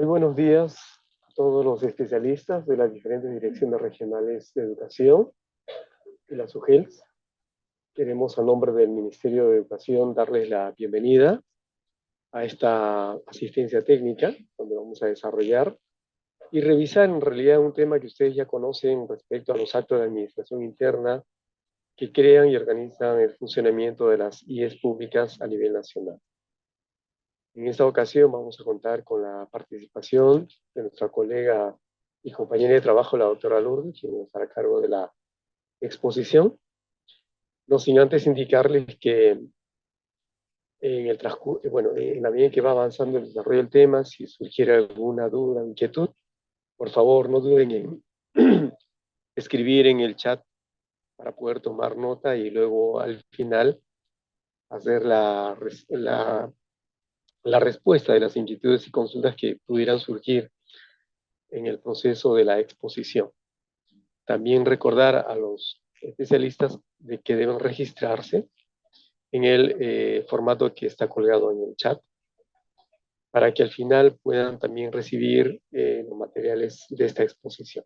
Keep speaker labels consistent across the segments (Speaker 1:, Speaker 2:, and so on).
Speaker 1: Muy buenos días a todos los especialistas de las diferentes direcciones regionales de educación y las UGELs. Queremos, a nombre del Ministerio de Educación, darles la bienvenida a esta asistencia técnica, donde vamos a desarrollar y revisar en realidad un tema que ustedes ya conocen respecto a los actos de administración interna que crean y organizan el funcionamiento de las IES públicas a nivel nacional. En esta ocasión vamos a contar con la participación de nuestra colega y compañera de trabajo, la doctora Lourdes, quien estará a cargo de la exposición. No sin antes indicarles que en el transcurso, bueno, en la medida en que va avanzando el desarrollo del tema, si surgiera alguna duda o inquietud, por favor no duden en escribir en el chat para poder tomar nota y luego al final hacer la respuesta de las inquietudes y consultas que pudieran surgir en el proceso de la exposición. También recordar a los especialistas de que deben registrarse en el formato que está colgado en el chat, para que al final puedan también recibir los materiales de esta exposición.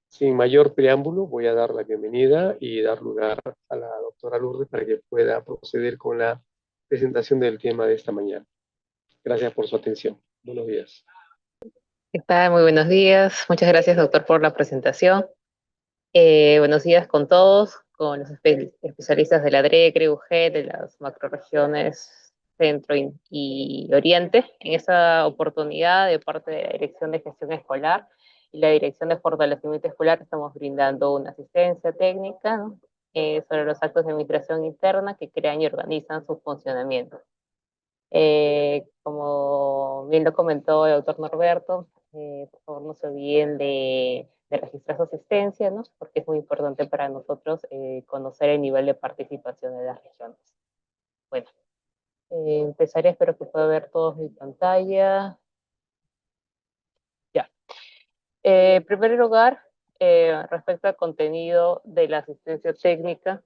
Speaker 1: Sin mayor preámbulo, voy a dar la bienvenida y dar lugar a la doctora Lourdes para que pueda proceder con la presentación del tema de esta mañana. Gracias por su atención. Buenos días.
Speaker 2: ¿Qué tal? Muy buenos días. Muchas gracias, doctor, por la presentación. Buenos días con todos, con los especialistas de la DRECRE, UG, de las macroregiones Centro y Oriente. En esta oportunidad, de parte de la Dirección de Gestión Escolar y la Dirección de Fortalecimiento Escolar, estamos brindando una asistencia técnica, ¿no? Sobre los actos de administración interna que crean y organizan su funcionamiento. Como bien lo comentó el doctor Norberto, por favor no se olviden de registrar su asistencia, ¿no? Porque es muy importante para nosotros conocer el nivel de participación de las regiones. Bueno, empezaré, espero que pueda ver todos mi pantalla. Ya. En primer lugar, respecto al contenido de la asistencia técnica,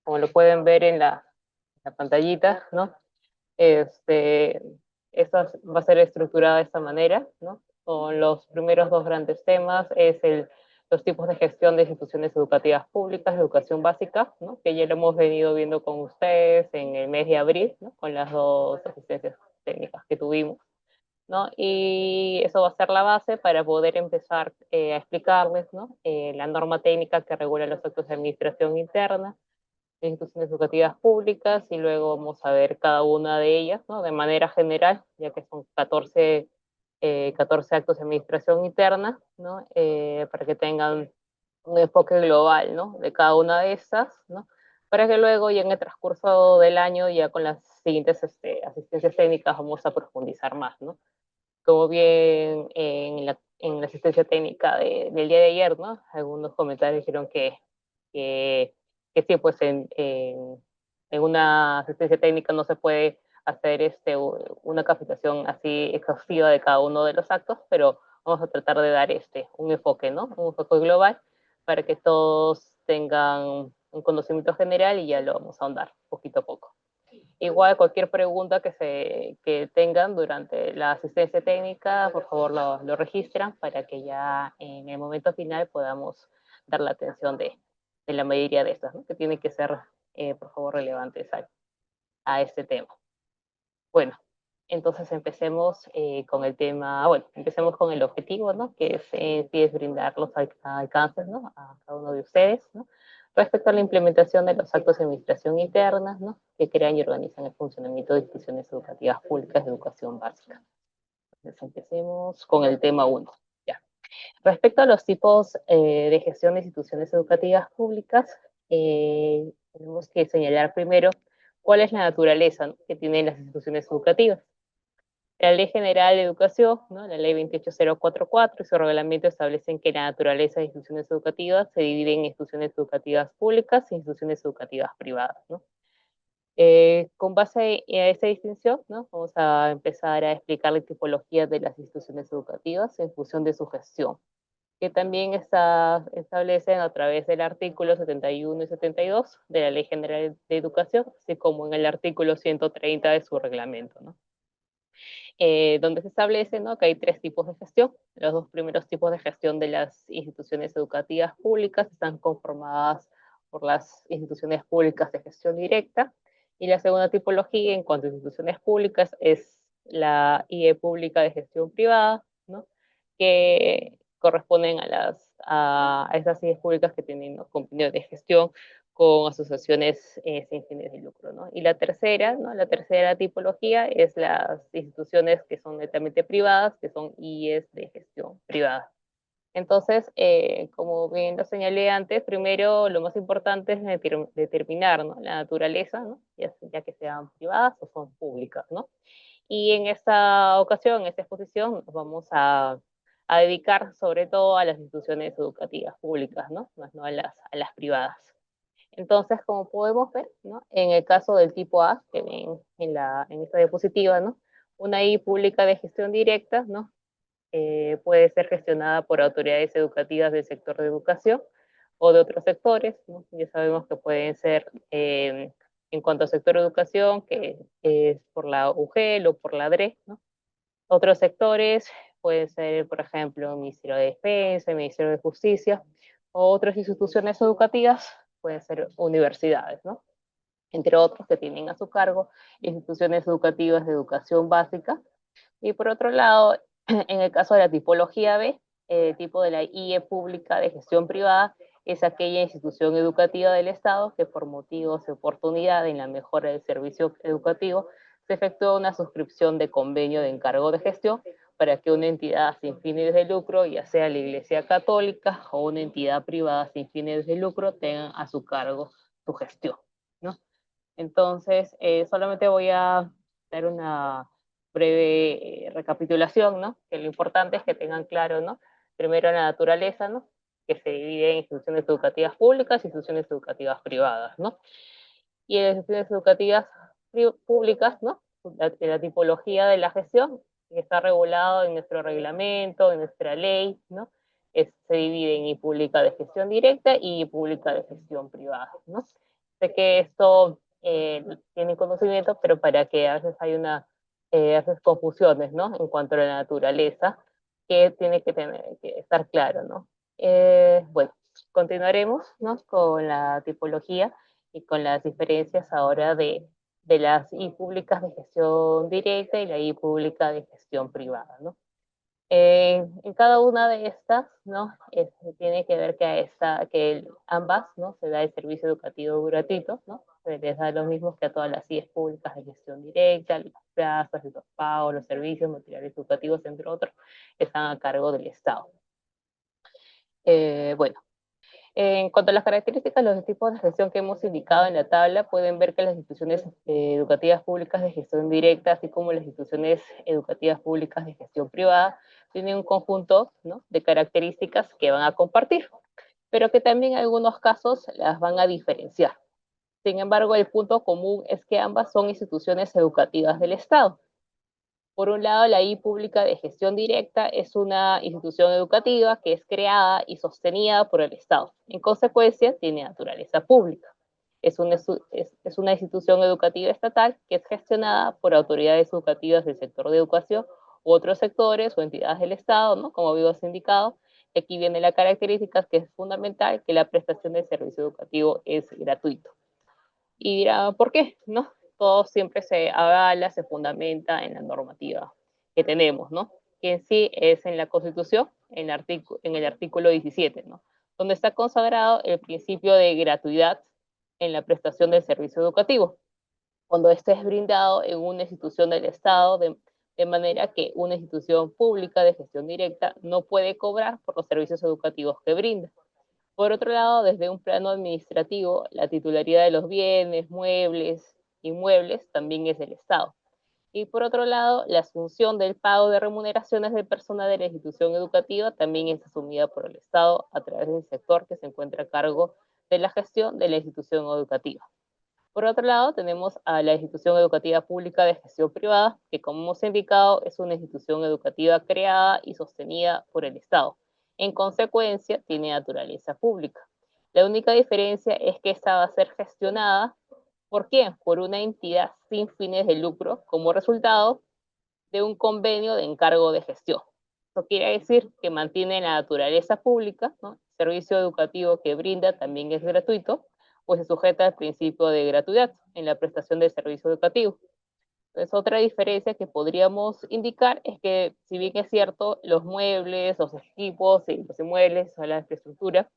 Speaker 2: como lo pueden ver en la pantallita, ¿no? Esta va a ser estructurada de esta manera, ¿no? Con los primeros dos grandes temas es los tipos de gestión de instituciones educativas públicas, educación básica, ¿no? Que ya lo hemos venido viendo con ustedes en el mes de abril, ¿no? Con las dos asistencias técnicas que tuvimos, ¿no? Y eso va a ser la base para poder empezar a explicarles, ¿no? La norma técnica que regula los actos de administración interna, de instituciones educativas públicas, y luego vamos a ver cada una de ellas, ¿no? De manera general, ya que son 14 actos de administración interna, ¿no? Para que tengan un enfoque global, ¿no? De cada una de estas, ¿no? Para que luego ya en el transcurso del año, ya con las siguientes asistencias técnicas, vamos a profundizar más, ¿no? Como bien en la asistencia técnica del día de ayer, ¿no? Algunos comentarios dijeron que, que sí, pues en una asistencia técnica no se puede hacer una capacitación así exhaustiva de cada uno de los actos, pero vamos a tratar de dar un enfoque, ¿no? Un enfoque global para que todos tengan un conocimiento general y ya lo vamos a ahondar poquito a poco. Igual cualquier pregunta que tengan durante la asistencia técnica, por favor lo registran para que ya en el momento final podamos dar la atención de la mayoría de estas, ¿no? Que tienen que ser, por favor, relevantes a este tema. Bueno, entonces empecemos con el tema, bueno, empecemos con el objetivo, ¿no? Que es brindar los alcances, ¿no? A cada uno de ustedes, ¿no? Respecto a la implementación de los actos de administración interna, ¿no? Que crean y organizan el funcionamiento de instituciones educativas públicas de educación básica. Entonces empecemos con el tema 1. Ya. Respecto a los tipos de gestión de instituciones educativas públicas, tenemos que señalar primero cuál es la naturaleza, ¿no? Que tienen las instituciones educativas. La Ley General de Educación, ¿no? La Ley 28044 y su reglamento establecen que la naturaleza de instituciones educativas se divide en instituciones educativas públicas e instituciones educativas privadas, ¿no? Con base a esta distinción, ¿no? Vamos a empezar a explicar la tipología de las instituciones educativas en función de su gestión. que también establecen a través del artículo 71 y 72 de la Ley General de Educación, así como en el artículo 130 de su reglamento, ¿no? Donde se establece, ¿no?, que hay tres tipos de gestión. Los dos primeros tipos de gestión de las instituciones educativas públicas están conformadas por las instituciones públicas de gestión directa, y la segunda tipología en cuanto a instituciones públicas es la IE pública de gestión privada, ¿no?, que corresponden a esas IEs públicas que tienen, ¿no?, convenio de gestión con asociaciones sin fines de lucro, ¿no? Y la tercera, ¿no?, la tercera tipología es las instituciones que son netamente privadas, que son IES de gestión privada. Entonces, como bien lo señalé antes, primero lo más importante es determinar, ¿no?, la naturaleza, ¿no?, ya que sean privadas o son públicas, ¿no? Y en esta ocasión, en esta exposición, nos vamos a dedicar sobre todo a las instituciones educativas públicas, ¿no? Más no a las privadas. Entonces, como podemos ver, ¿no?, en el caso del tipo A, que ven en esta diapositiva, ¿no?, una I pública de gestión directa, ¿no?, puede ser gestionada por autoridades educativas del sector de educación o de otros sectores, ¿no? Ya sabemos que pueden ser, en cuanto al sector de educación, que es por la UGEL o por la DRE, ¿no? Otros sectores pueden ser, por ejemplo, el Ministerio de Defensa, el Ministerio de Justicia, o otras instituciones educativas, pueden ser universidades, ¿no?, entre otros que tienen a su cargo instituciones educativas de educación básica. Y por otro lado, en el caso de la tipología B, el tipo de la IE pública de gestión privada es aquella institución educativa del Estado que por motivos de oportunidad en la mejora del servicio educativo se efectúa una suscripción de convenio de encargo de gestión para que una entidad sin fines de lucro, ya sea la Iglesia Católica o una entidad privada sin fines de lucro, tengan a su cargo su gestión, ¿no? Entonces, solamente voy a dar una breve recapitulación, ¿no? Que lo importante es que tengan claro, ¿no?, primero la naturaleza, ¿no?, que se divide en instituciones educativas públicas y instituciones educativas privadas, ¿no? Y en las instituciones educativas públicas, ¿no?, la tipología de la gestión que está regulado en nuestro reglamento, en nuestra ley, ¿no? Se divide en I pública de gestión directa y I pública de gestión privada, ¿no? Sé que esto tienen conocimiento, pero para que a veces hay a veces confusiones, ¿no?, en cuanto a la naturaleza, que tiene que estar claro, ¿no? Bueno, continuaremos, ¿no?, con la tipología y con las diferencias ahora de las I públicas de gestión directa y la I pública de gestión privada, ¿no? En cada una de estas, ¿no?, tiene que ver que ambas, ¿no?, se da el servicio educativo gratuito, ¿no? Se les da lo mismo que a todas las IES públicas de gestión directa, las plazas, los pagos, los servicios, materiales educativos, entre otros, están a cargo del Estado. Bueno, en cuanto a las características, los tipos de gestión que hemos indicado en la tabla, pueden ver que las instituciones educativas públicas de gestión directa, así como las instituciones educativas públicas de gestión privada, tienen un conjunto, ¿no?, de características que van a compartir, pero que también en algunos casos las van a diferenciar. Sin embargo, el punto común es que ambas son instituciones educativas del Estado. Por un lado, la I pública de gestión directa es una institución educativa que es creada y sostenida por el Estado. En consecuencia, tiene naturaleza pública. Es una institución educativa estatal que es gestionada por autoridades educativas del sector de educación u otros sectores o entidades del Estado, ¿no?, como habíamos indicado. Aquí viene la característica que es fundamental, que la prestación del servicio educativo es gratuito. Y dirá, ¿por qué? ¿No? Todo siempre se avala, se fundamenta en la normativa que tenemos, ¿no? Que en sí es en la Constitución, en el artículo 17, ¿no?, donde está consagrado el principio de gratuidad en la prestación del servicio educativo, cuando este es brindado en una institución del Estado, de manera que una institución pública de gestión directa no puede cobrar por los servicios educativos que brinda. Por otro lado, desde un plano administrativo, la titularidad de los bienes, muebles, inmuebles también es del Estado. Y por otro lado, la asunción del pago de remuneraciones de personal de la institución educativa también es asumida por el Estado a través del sector que se encuentra a cargo de la gestión de la institución educativa. Por otro lado, tenemos a la institución educativa pública de gestión privada, que como hemos indicado es una institución educativa creada y sostenida por el Estado. En consecuencia, tiene naturaleza pública. La única diferencia es que esta va a ser gestionada, ¿por quién? Por una entidad sin fines de lucro como resultado de un convenio de encargo de gestión. Esto quiere decir que mantiene la naturaleza pública, ¿no? El servicio educativo que brinda también es gratuito, pues se sujeta al principio de gratuidad en la prestación del servicio educativo. Entonces, otra diferencia que podríamos indicar es que, si bien es cierto, los muebles, los equipos y los inmuebles o la infraestructura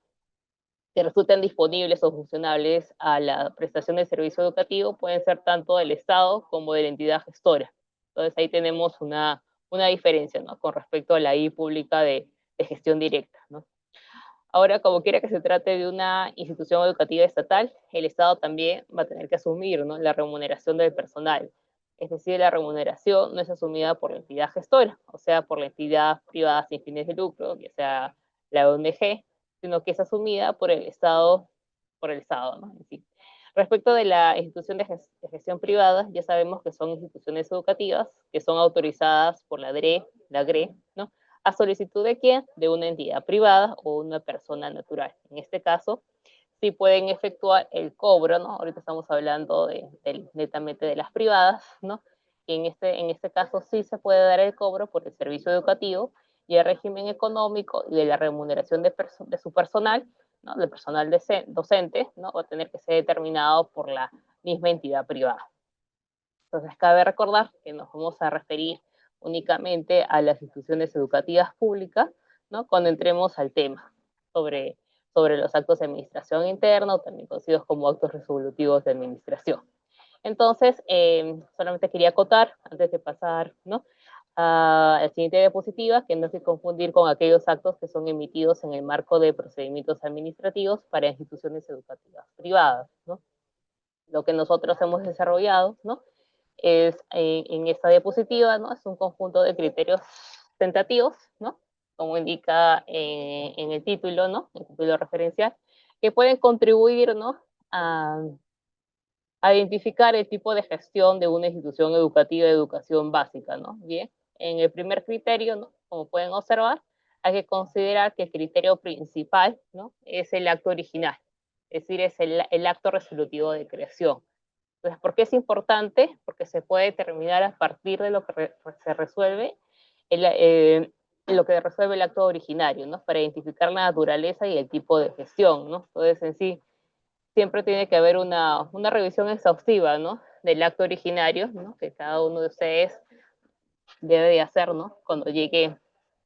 Speaker 2: que resulten disponibles o funcionables a la prestación del servicio educativo pueden ser tanto del Estado como de la entidad gestora. Entonces ahí tenemos una diferencia, ¿no? Con respecto a la I pública de gestión directa, ¿no? Ahora, como quiera que se trate de una institución educativa estatal, el Estado también va a tener que asumir, ¿no?, la remuneración del personal. Es decir, la remuneración no es asumida por la entidad gestora, o sea, por la entidad privada sin fines de lucro, ya sea la ONG, sino que es asumida por el Estado, ¿no? En fin. Respecto de la institución de gestión privada, ya sabemos que son instituciones educativas que son autorizadas por la DRE, la GRE, ¿no?, a solicitud de quién, de una entidad privada o una persona natural. En este caso, sí pueden efectuar el cobro, ¿no? Ahorita estamos hablando netamente de las privadas, ¿no? Y en este caso sí se puede dar el cobro por el servicio educativo y el régimen económico y de la remuneración de su personal, ¿no?, del personal docente, ¿no?, va a tener que ser determinado por la misma entidad privada. Entonces, cabe recordar que nos vamos a referir únicamente a las instituciones educativas públicas, ¿no?, cuando entremos al tema sobre, sobre los actos de administración interna, o también conocidos como actos resolutivos de administración. Entonces, solamente quería acotar, antes de pasar, ¿no?, a la siguiente diapositiva, que no hay que confundir con aquellos actos que son emitidos en el marco de procedimientos administrativos para instituciones educativas privadas, ¿no? Lo que nosotros hemos desarrollado, ¿no?, es en esta diapositiva, ¿no?, es un conjunto de criterios tentativos, ¿no?, como indica en el título, ¿no?, el título referencial, que pueden contribuir, ¿no?, a identificar el tipo de gestión de una institución educativa de educación básica, ¿no? Bien, en el primer criterio, ¿no?, como pueden observar, hay que considerar que el criterio principal, ¿no?, es el acto original, es decir, es el acto resolutivo de creación. Entonces, ¿por qué es importante? Porque se puede determinar a partir de lo que se resuelve, lo que resuelve el acto originario, ¿no?, para identificar la naturaleza y el tipo de gestión, ¿no? Entonces, en sí, siempre tiene que haber una revisión exhaustiva, ¿no?, del acto originario, ¿no?, que cada uno de ustedes debe de hacer, ¿no?, cuando lleguen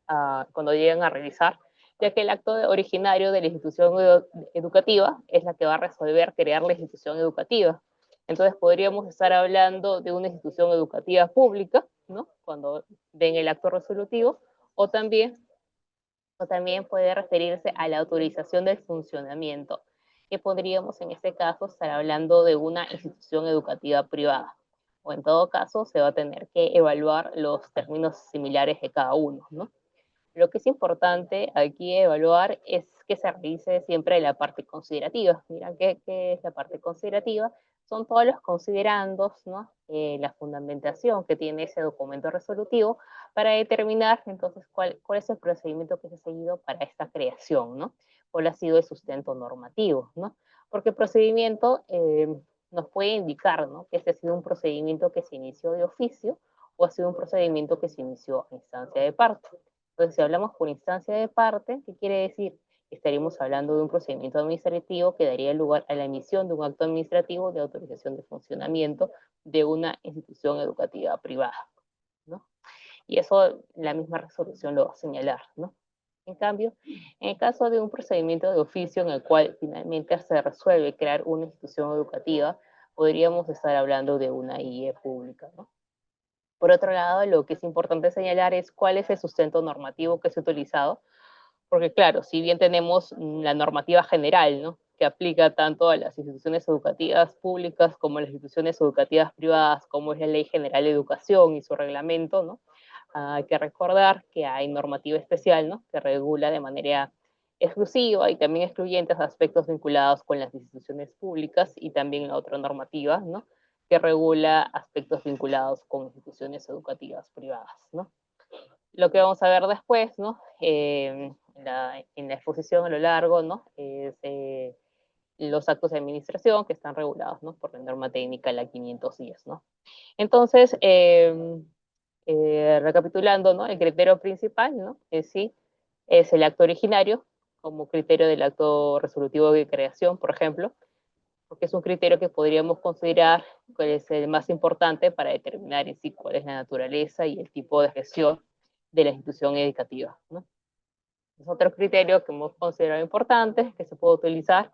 Speaker 2: a revisar, ya que el acto originario de la institución educativa es la que va a resolver crear la institución educativa. Entonces podríamos estar hablando de una institución educativa pública, ¿no?, cuando ven el acto resolutivo, o también puede referirse a la autorización del funcionamiento, que podríamos en este caso estar hablando de una institución educativa privada. O en todo caso, se va a tener que evaluar los términos similares de cada uno, ¿no? Lo que es importante aquí evaluar es que se revise siempre la parte considerativa. Miren, ¿qué es la parte considerativa? Son todos los considerandos, ¿no?, la fundamentación que tiene ese documento resolutivo para determinar entonces cuál es el procedimiento que se ha seguido para esta creación, ¿no? ¿Cuál ha sido el sustento normativo, ¿no? Porque el procedimiento nos puede indicar, ¿no?, que este ha sido un procedimiento que se inició de oficio o ha sido un procedimiento que se inició a instancia de parte. Entonces, si hablamos por instancia de parte, ¿qué quiere decir? Estaríamos hablando de un procedimiento administrativo que daría lugar a la emisión de un acto administrativo de autorización de funcionamiento de una institución educativa privada, ¿no? Y eso la misma resolución lo va a señalar, ¿no? En cambio, en el caso de un procedimiento de oficio en el cual finalmente se resuelve crear una institución educativa, podríamos estar hablando de una IE pública, ¿no? Por otro lado, lo que es importante señalar es cuál es el sustento normativo que se ha utilizado, porque claro, si bien tenemos la normativa general, ¿no?, que aplica tanto a las instituciones educativas públicas como a las instituciones educativas privadas, como es la Ley General de Educación y su reglamento, ¿no? Hay que recordar que hay normativa especial, ¿no?, que regula de manera exclusiva y también excluyente aspectos vinculados con las instituciones públicas, y también la otra normativa, ¿no?, que regula aspectos vinculados con instituciones educativas privadas, ¿no? Lo que vamos a ver después, ¿no?, en en la exposición a lo largo, ¿no? Es los actos de administración que están regulados, ¿no? Por la norma técnica, la 510, ¿no? Entonces, recapitulando, ¿no? El criterio principal, ¿no? Sí, es el acto originario, como criterio del acto resolutivo de creación, por ejemplo, porque es un criterio que podríamos considerar que es el más importante para determinar en sí cuál es la naturaleza y el tipo de gestión de la institución educativa, ¿no? Es otro criterio que hemos considerado importante, que se puede utilizar,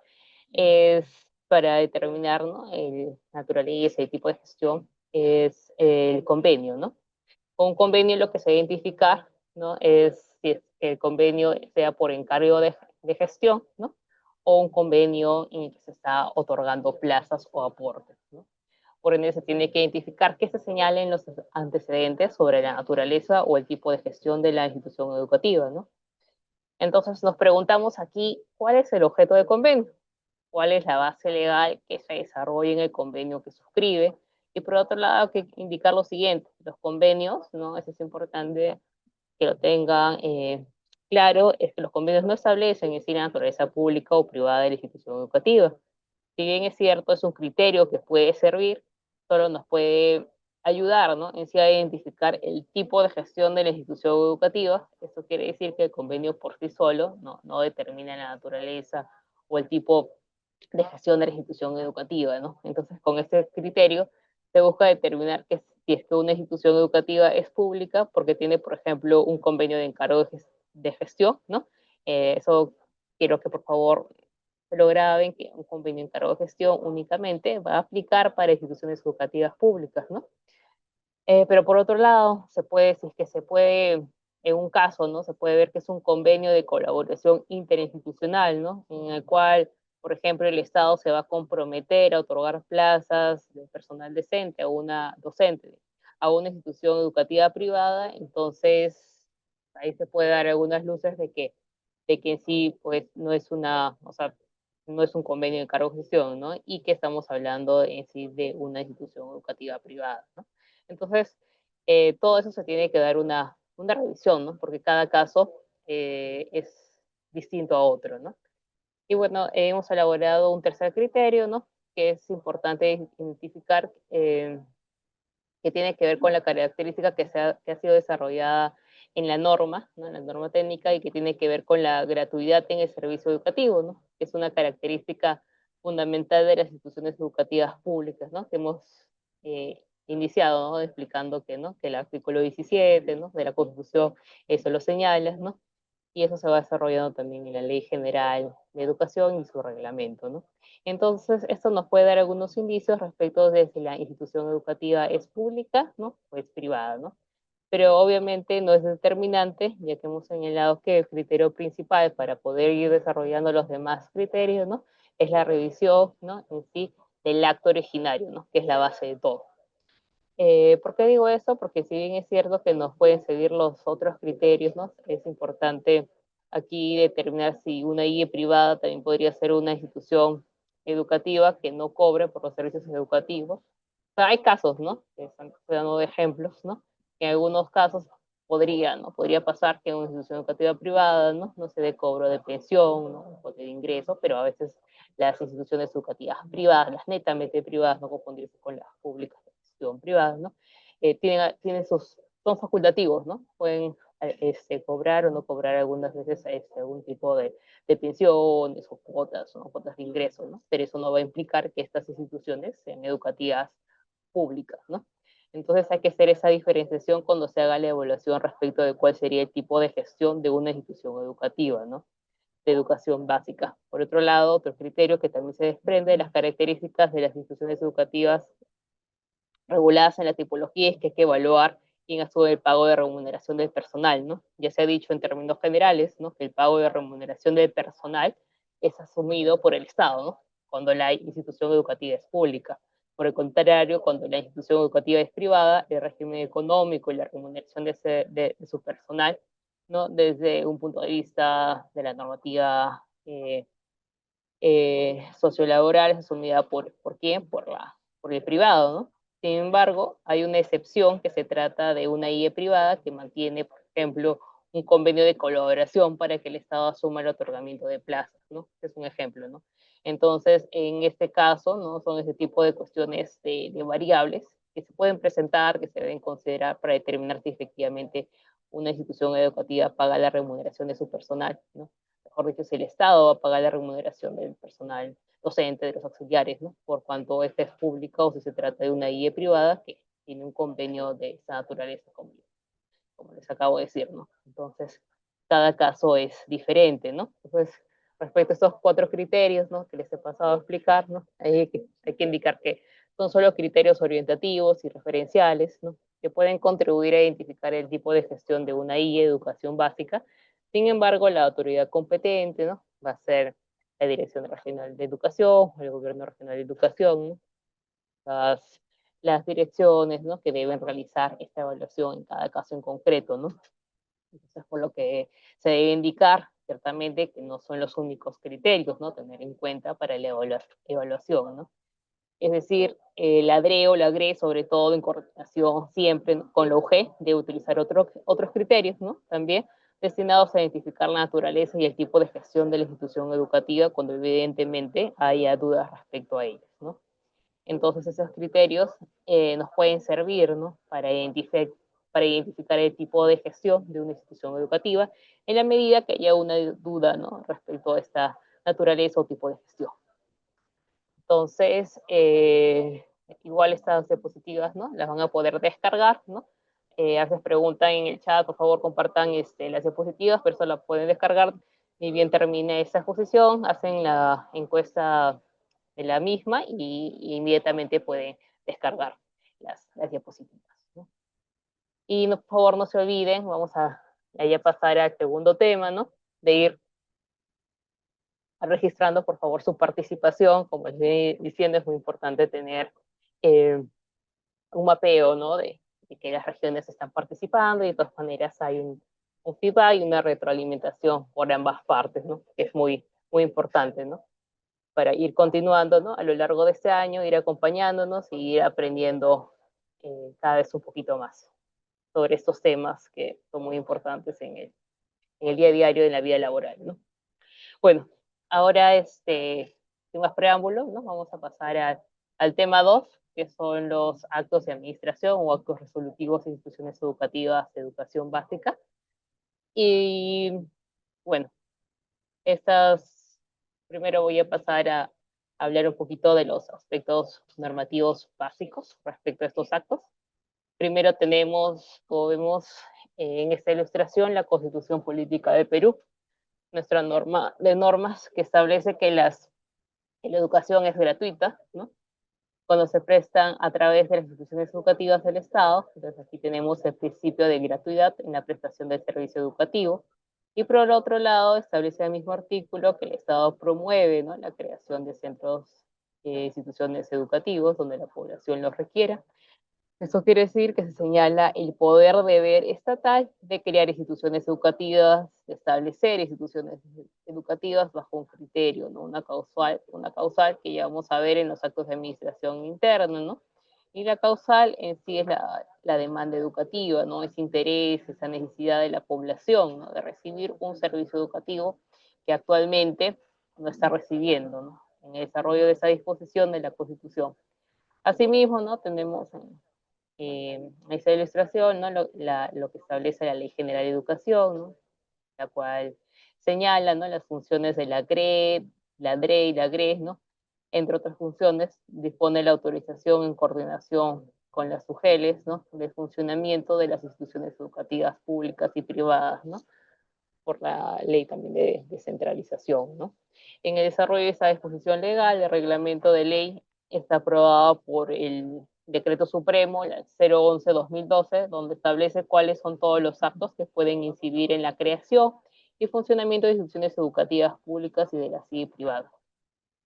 Speaker 2: es para determinar, ¿no? El naturaleza y tipo de gestión, es el convenio, ¿no? Con un convenio lo que se identifica, ¿no? Es si es que el convenio sea por encargo de gestión, ¿no? O un convenio en el que se está otorgando plazas o aportes, ¿no? Por ende, se tiene que identificar que se señalen los antecedentes sobre la naturaleza o el tipo de gestión de la institución educativa, ¿no? Entonces nos preguntamos aquí, ¿cuál es el objeto del convenio? ¿Cuál es la base legal que se desarrolla en el convenio que suscribe? Y por otro lado, hay que indicar lo siguiente, los convenios, ¿no? Eso es importante que lo tengan claro, es que los convenios no establecen en sí la naturaleza pública o privada de la institución educativa. Si bien es cierto, es un criterio que puede servir, solo nos puede ayudar, ¿no? En sí a identificar el tipo de gestión de la institución educativa. Eso quiere decir que el convenio por sí solo no determina la naturaleza o el tipo de gestión de la institución educativa, ¿no? Entonces, con este criterio se busca determinar que si es que una institución educativa es pública porque tiene, por ejemplo, un convenio de encargo de gestión, ¿no? Eso quiero que por favor lo graben, que un convenio de encargo de gestión únicamente va a aplicar para instituciones educativas públicas, ¿no? Pero por otro lado, se puede, si es que se puede, en un caso, ¿no? Se puede ver que es un convenio de colaboración interinstitucional, ¿no? En el cual, por ejemplo, el Estado se va a comprometer a otorgar plazas de personal decente a una docente, a una institución educativa privada, entonces ahí se puede dar algunas luces de que en sí, pues, no es una, o sea, no es un convenio de cargo de gestión, ¿no? Y que estamos hablando en sí de una institución educativa privada, ¿no? Entonces, todo eso se tiene que dar una revisión, ¿no? Porque cada caso es distinto a otro, ¿no? Y bueno, hemos elaborado un tercer criterio, ¿no? Que es importante identificar, que tiene que ver con la característica que ha sido desarrollada en la norma, ¿no? En la norma técnica, y que tiene que ver con la gratuidad en el servicio educativo, ¿no? Que es una característica fundamental de las instituciones educativas públicas, ¿no? Que hemos iniciado, ¿no? Explicando que el artículo 17, ¿no? De la Constitución eso lo señala, ¿no? Y eso se va desarrollando también en la Ley General de Educación y su reglamento, ¿no? Entonces, esto nos puede dar algunos indicios respecto de si la institución educativa es pública, ¿no? O es privada, ¿no? Pero obviamente no es determinante, ya que hemos señalado que el criterio principal para poder ir desarrollando los demás criterios, ¿no? Es la revisión, ¿no? En sí, del acto originario, ¿no? Que es la base de todo. ¿Por qué digo eso? Porque si bien es cierto que nos pueden seguir los otros criterios, ¿no? Es importante aquí determinar si una IE privada también podría ser una institución educativa que no cobre por los servicios educativos. O sea, hay casos, ¿no? Que están dando de ejemplos, ¿no? Que en algunos casos podría, ¿no? Podría pasar que una institución educativa privada, ¿no? No se dé cobro de pensión, ¿no? O de ingreso, pero a veces las instituciones educativas privadas, las netamente privadas, no confundirse con las públicas de gestión privada, ¿no? Tienen son facultativos, ¿no? Pueden cobrar o no cobrar algunas veces algún tipo de pensiones o cuotas, ¿no? Cuotas de ingreso, ¿no? Pero eso no va a implicar que estas instituciones sean educativas públicas, ¿no? Entonces hay que hacer esa diferenciación cuando se haga la evaluación respecto de cuál sería el tipo de gestión de una institución educativa, ¿no? De educación básica. Por otro lado, otro criterio que también se desprende de las características de las instituciones educativas reguladas en la tipología es que hay que evaluar quién asume el pago de remuneración del personal, ¿no? Ya se ha dicho en términos generales, ¿no? Que el pago de remuneración del personal es asumido por el Estado, ¿no? Cuando la institución educativa es pública. Por el contrario, cuando la institución educativa es privada, el régimen económico y la remuneración de su personal, ¿no? Desde un punto de vista de la normativa sociolaboral es asumida ¿por quién? Por el privado, ¿no? Sin embargo, hay una excepción que se trata de una IE privada que mantiene, por ejemplo, un convenio de colaboración para que el Estado asuma el otorgamiento de plazas, ¿no? Es un ejemplo, ¿no? Entonces, en este caso, ¿no? Son ese tipo de cuestiones de variables que se pueden presentar, que se deben considerar para determinar si efectivamente una institución educativa paga la remuneración de su personal, ¿no? Mejor dicho, si el Estado va a pagar la remuneración del personal docente, de los auxiliares, ¿no? Por cuanto esta es pública o si se trata de una IE privada que tiene un convenio de esa naturaleza, como les acabo de decir, ¿no? Entonces, cada caso es diferente, ¿no? Entonces, respecto a estos 4 criterios, ¿no? Que les he pasado a explicar, ¿no? Hay que indicar que son solo criterios orientativos y referenciales, ¿no? Que pueden contribuir a identificar el tipo de gestión de una IE educación básica. Sin embargo, la autoridad competente, ¿no? Va a ser la Dirección Regional de Educación, el Gobierno Regional de Educación, ¿no? las, las direcciones, ¿no? Que deben realizar esta evaluación en cada caso en concreto, ¿no? Entonces, por lo que se debe indicar, ciertamente, que no son los únicos criterios, ¿no? Tener en cuenta para la evaluación, ¿no? Es decir, la DRE o la GRE, sobre todo en coordinación siempre con la UG, debe utilizar otros criterios, ¿no? También destinados a identificar la naturaleza y el tipo de gestión de la institución educativa cuando evidentemente haya dudas respecto a ellos, ¿no? Entonces esos criterios nos pueden servir, ¿no? Para identificar el tipo de gestión de una institución educativa en la medida que haya una duda, ¿no? Respecto a esta naturaleza o tipo de gestión. Entonces, igual estas diapositivas, ¿no? Las van a poder descargar, ¿no? A veces preguntan en el chat, por favor compartan las diapositivas, pero eso la pueden descargar. Ni bien termine esta exposición, hacen la encuesta de la misma y inmediatamente pueden descargar las diapositivas, ¿no? Y no, por favor no se olviden, vamos a ya pasar al segundo tema, ¿no? De ir registrando, por favor, su participación. Como les estoy diciendo, es muy importante tener eh, un mapeo, ¿no? De que las regiones están participando y de todas maneras hay un feedback y una retroalimentación por ambas partes, ¿no? Que es muy importante, ¿no? Para ir continuando, ¿no? A lo largo de este año, ir acompañándonos y ir aprendiendo cada vez un poquito más sobre estos temas que son muy importantes en el día a diario, en la vida laboral, ¿no? Bueno, ahora, sin más preámbulos, ¿no? Vamos a pasar al tema 2, que son los actos de administración o actos resolutivos de instituciones educativas de educación básica. Y bueno, primero voy a pasar a hablar un poquito de los aspectos normativos básicos respecto a estos actos. Primero tenemos, como vemos en esta ilustración, la Constitución Política de Perú, nuestra norma de normas que establece que la educación es gratuita, ¿no? Cuando se prestan a través de las instituciones educativas del Estado. Entonces aquí tenemos el principio de gratuidad en la prestación del servicio educativo. Y por el otro lado, establece el mismo artículo que el Estado promueve, ¿no? La creación de centros, instituciones educativos donde la población los requiera. Eso quiere decir que se señala el poder deber estatal de crear instituciones educativas, de establecer instituciones educativas bajo un criterio, ¿no? Una causal que ya vamos a ver en los actos de administración interna, ¿no? Y la causal en sí es la demanda educativa, ¿no? Ese interés, esa necesidad de la población, ¿no? De recibir un servicio educativo que actualmente no está recibiendo, ¿no? En el desarrollo de esa disposición de la Constitución. Asimismo, ¿no? Tenemos esa ilustración, ¿no? Lo que establece la Ley General de Educación, ¿no? La cual señala, ¿no? Las funciones de la CRE, la DRE y la GRE, ¿no? Entre otras funciones, dispone la autorización en coordinación con las UGELES, ¿no? Del funcionamiento de las instituciones educativas públicas y privadas, ¿no? Por la ley también de descentralización, ¿no? En el desarrollo de esa disposición legal, el reglamento de ley está aprobado por el Decreto Supremo, el 011-2012, donde establece cuáles son todos los actos que pueden incidir en la creación y funcionamiento de instituciones educativas públicas y de las IE privadas.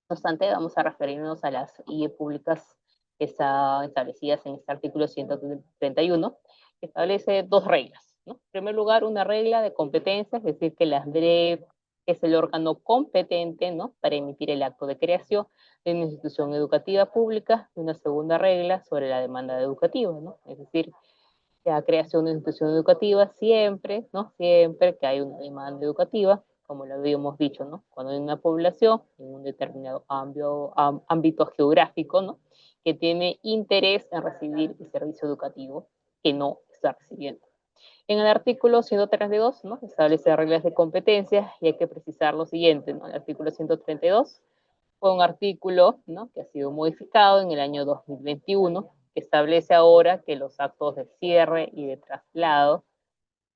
Speaker 2: No obstante, vamos a referirnos a las IE públicas que están establecidas en este artículo 131, que establece 2 reglas, ¿no? En primer lugar, una regla de competencia, es decir, que la DREP es el órgano competente, ¿no? Para emitir el acto de creación de una institución educativa pública, y una segunda regla sobre la demanda educativa, ¿no? Es decir, La creación de una institución educativa siempre, ¿no? Siempre que hay una demanda educativa, como lo habíamos dicho, ¿no? Cuando hay una población en un determinado ámbito geográfico, ¿no? Que tiene interés en recibir el servicio educativo que no está recibiendo. En el artículo 132, ¿no? Establece reglas de competencias y hay que precisar lo siguiente, ¿no? El artículo 132 fue un artículo, ¿no? Que ha sido modificado en el año 2021, que establece ahora que los actos de cierre y de traslado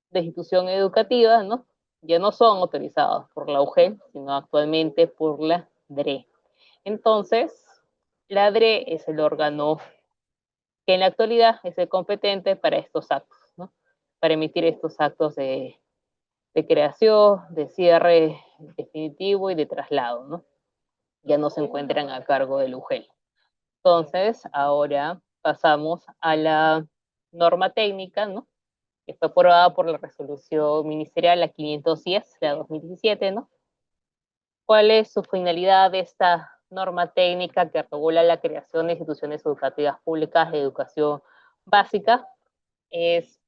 Speaker 2: de institución educativa, ¿no? Ya no son autorizados por la UGEL, sino actualmente por la DRE. Entonces, la DRE es el órgano que en la actualidad es el competente para estos actos, ¿no? Para emitir estos actos de creación, de cierre definitivo y de traslado, ¿no? Ya no se encuentran a cargo del UGEL. Entonces, ahora pasamos a la norma técnica, ¿no? Que fue aprobada por la resolución ministerial la 510, la 2017, ¿no? ¿Cuál es su finalidad de esta norma técnica que regula la creación de instituciones educativas públicas de educación básica? Es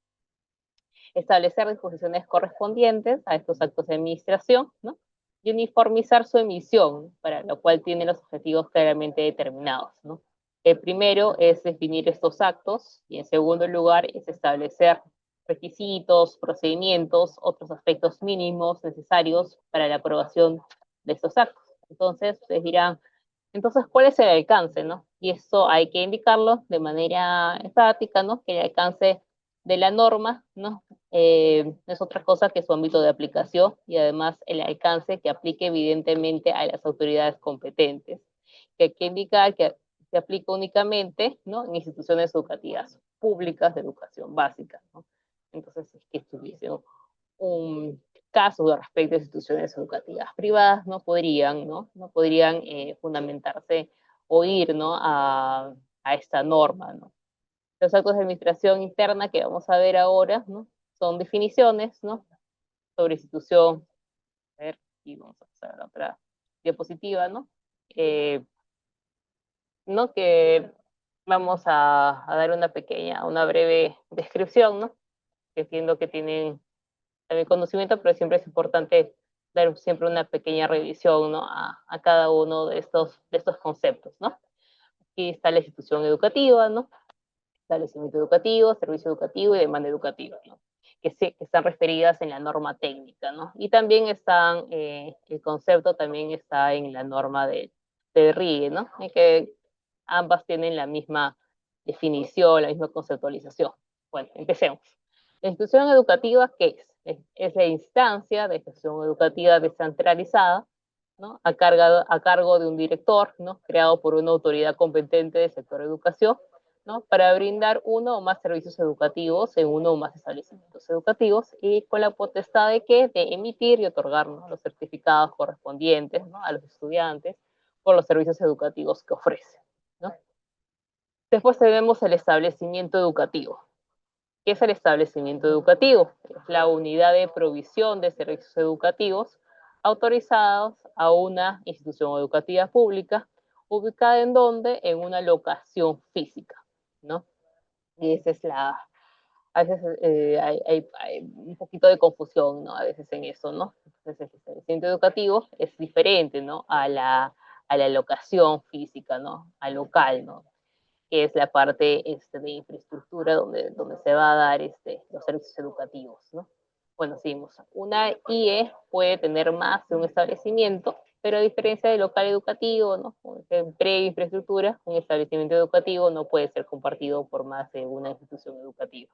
Speaker 2: establecer disposiciones correspondientes a estos actos de administración, ¿no? Y uniformizar su emisión, para lo cual tiene los objetivos claramente determinados, ¿no? El primero es definir estos actos y en segundo lugar es establecer requisitos, procedimientos, otros aspectos mínimos necesarios para la aprobación de estos actos. Entonces, ustedes dirán, entonces, ¿cuál es el alcance, no? Y eso hay que indicarlo de manera enfática, ¿no? Que el alcance de la norma, ¿no? Es otra cosa que su ámbito de aplicación y además el alcance que aplique evidentemente a las autoridades competentes, que hay que indicar que se aplica únicamente, ¿no? En instituciones educativas públicas de educación básica, ¿no? Entonces, es que tuviese un caso de respecto a instituciones educativas privadas, no podrían fundamentarse o ir, ¿no? a esta norma, ¿no? Los actos de administración interna que vamos a ver ahora, ¿no? Son definiciones, ¿no? Sobre institución. A ver, y vamos a pasar a la otra diapositiva, ¿no? Eh, ¿No? Que vamos a dar una breve descripción, ¿no? Que entiendo que tienen también conocimiento, pero siempre es importante dar siempre una pequeña revisión, ¿no? a cada uno de estos conceptos, ¿no? Aquí está la institución educativa, ¿no? Establecimiento educativo, servicio educativo y demanda educativa, ¿no? Que están referidas en la norma técnica, ¿no? Y también están, el concepto también está en la norma de RIE, ¿no? En que ambas tienen la misma definición, la misma conceptualización. Bueno, empecemos. La institución educativa, ¿qué es? Es la instancia de gestión educativa descentralizada, ¿no? A cargo de un director, ¿no? Creado por una autoridad competente del sector de educación, ¿no? Para brindar uno o más servicios educativos en uno o más establecimientos educativos y con la potestad de ¿qué? De emitir y otorgar, ¿no? Los certificados correspondientes, ¿no? A los estudiantes por los servicios educativos que ofrece, ¿no? Después tenemos el establecimiento educativo. ¿Qué es el establecimiento educativo? Es la unidad de provisión de servicios educativos autorizados a una institución educativa pública ubicada en donde, en una locación física, ¿no? Y esa es a veces hay un poquito de confusión, ¿no? A veces en eso, ¿no? Entonces el establecimiento educativo es diferente, ¿no? A la locación física, ¿no? Al local, ¿no? Que es la parte de infraestructura donde se va a dar los servicios educativos, ¿no? Bueno, seguimos. Una IE puede tener más de un establecimiento, pero a diferencia del local educativo, ¿no? Pre-infraestructura, un establecimiento educativo no puede ser compartido por más de una institución educativa.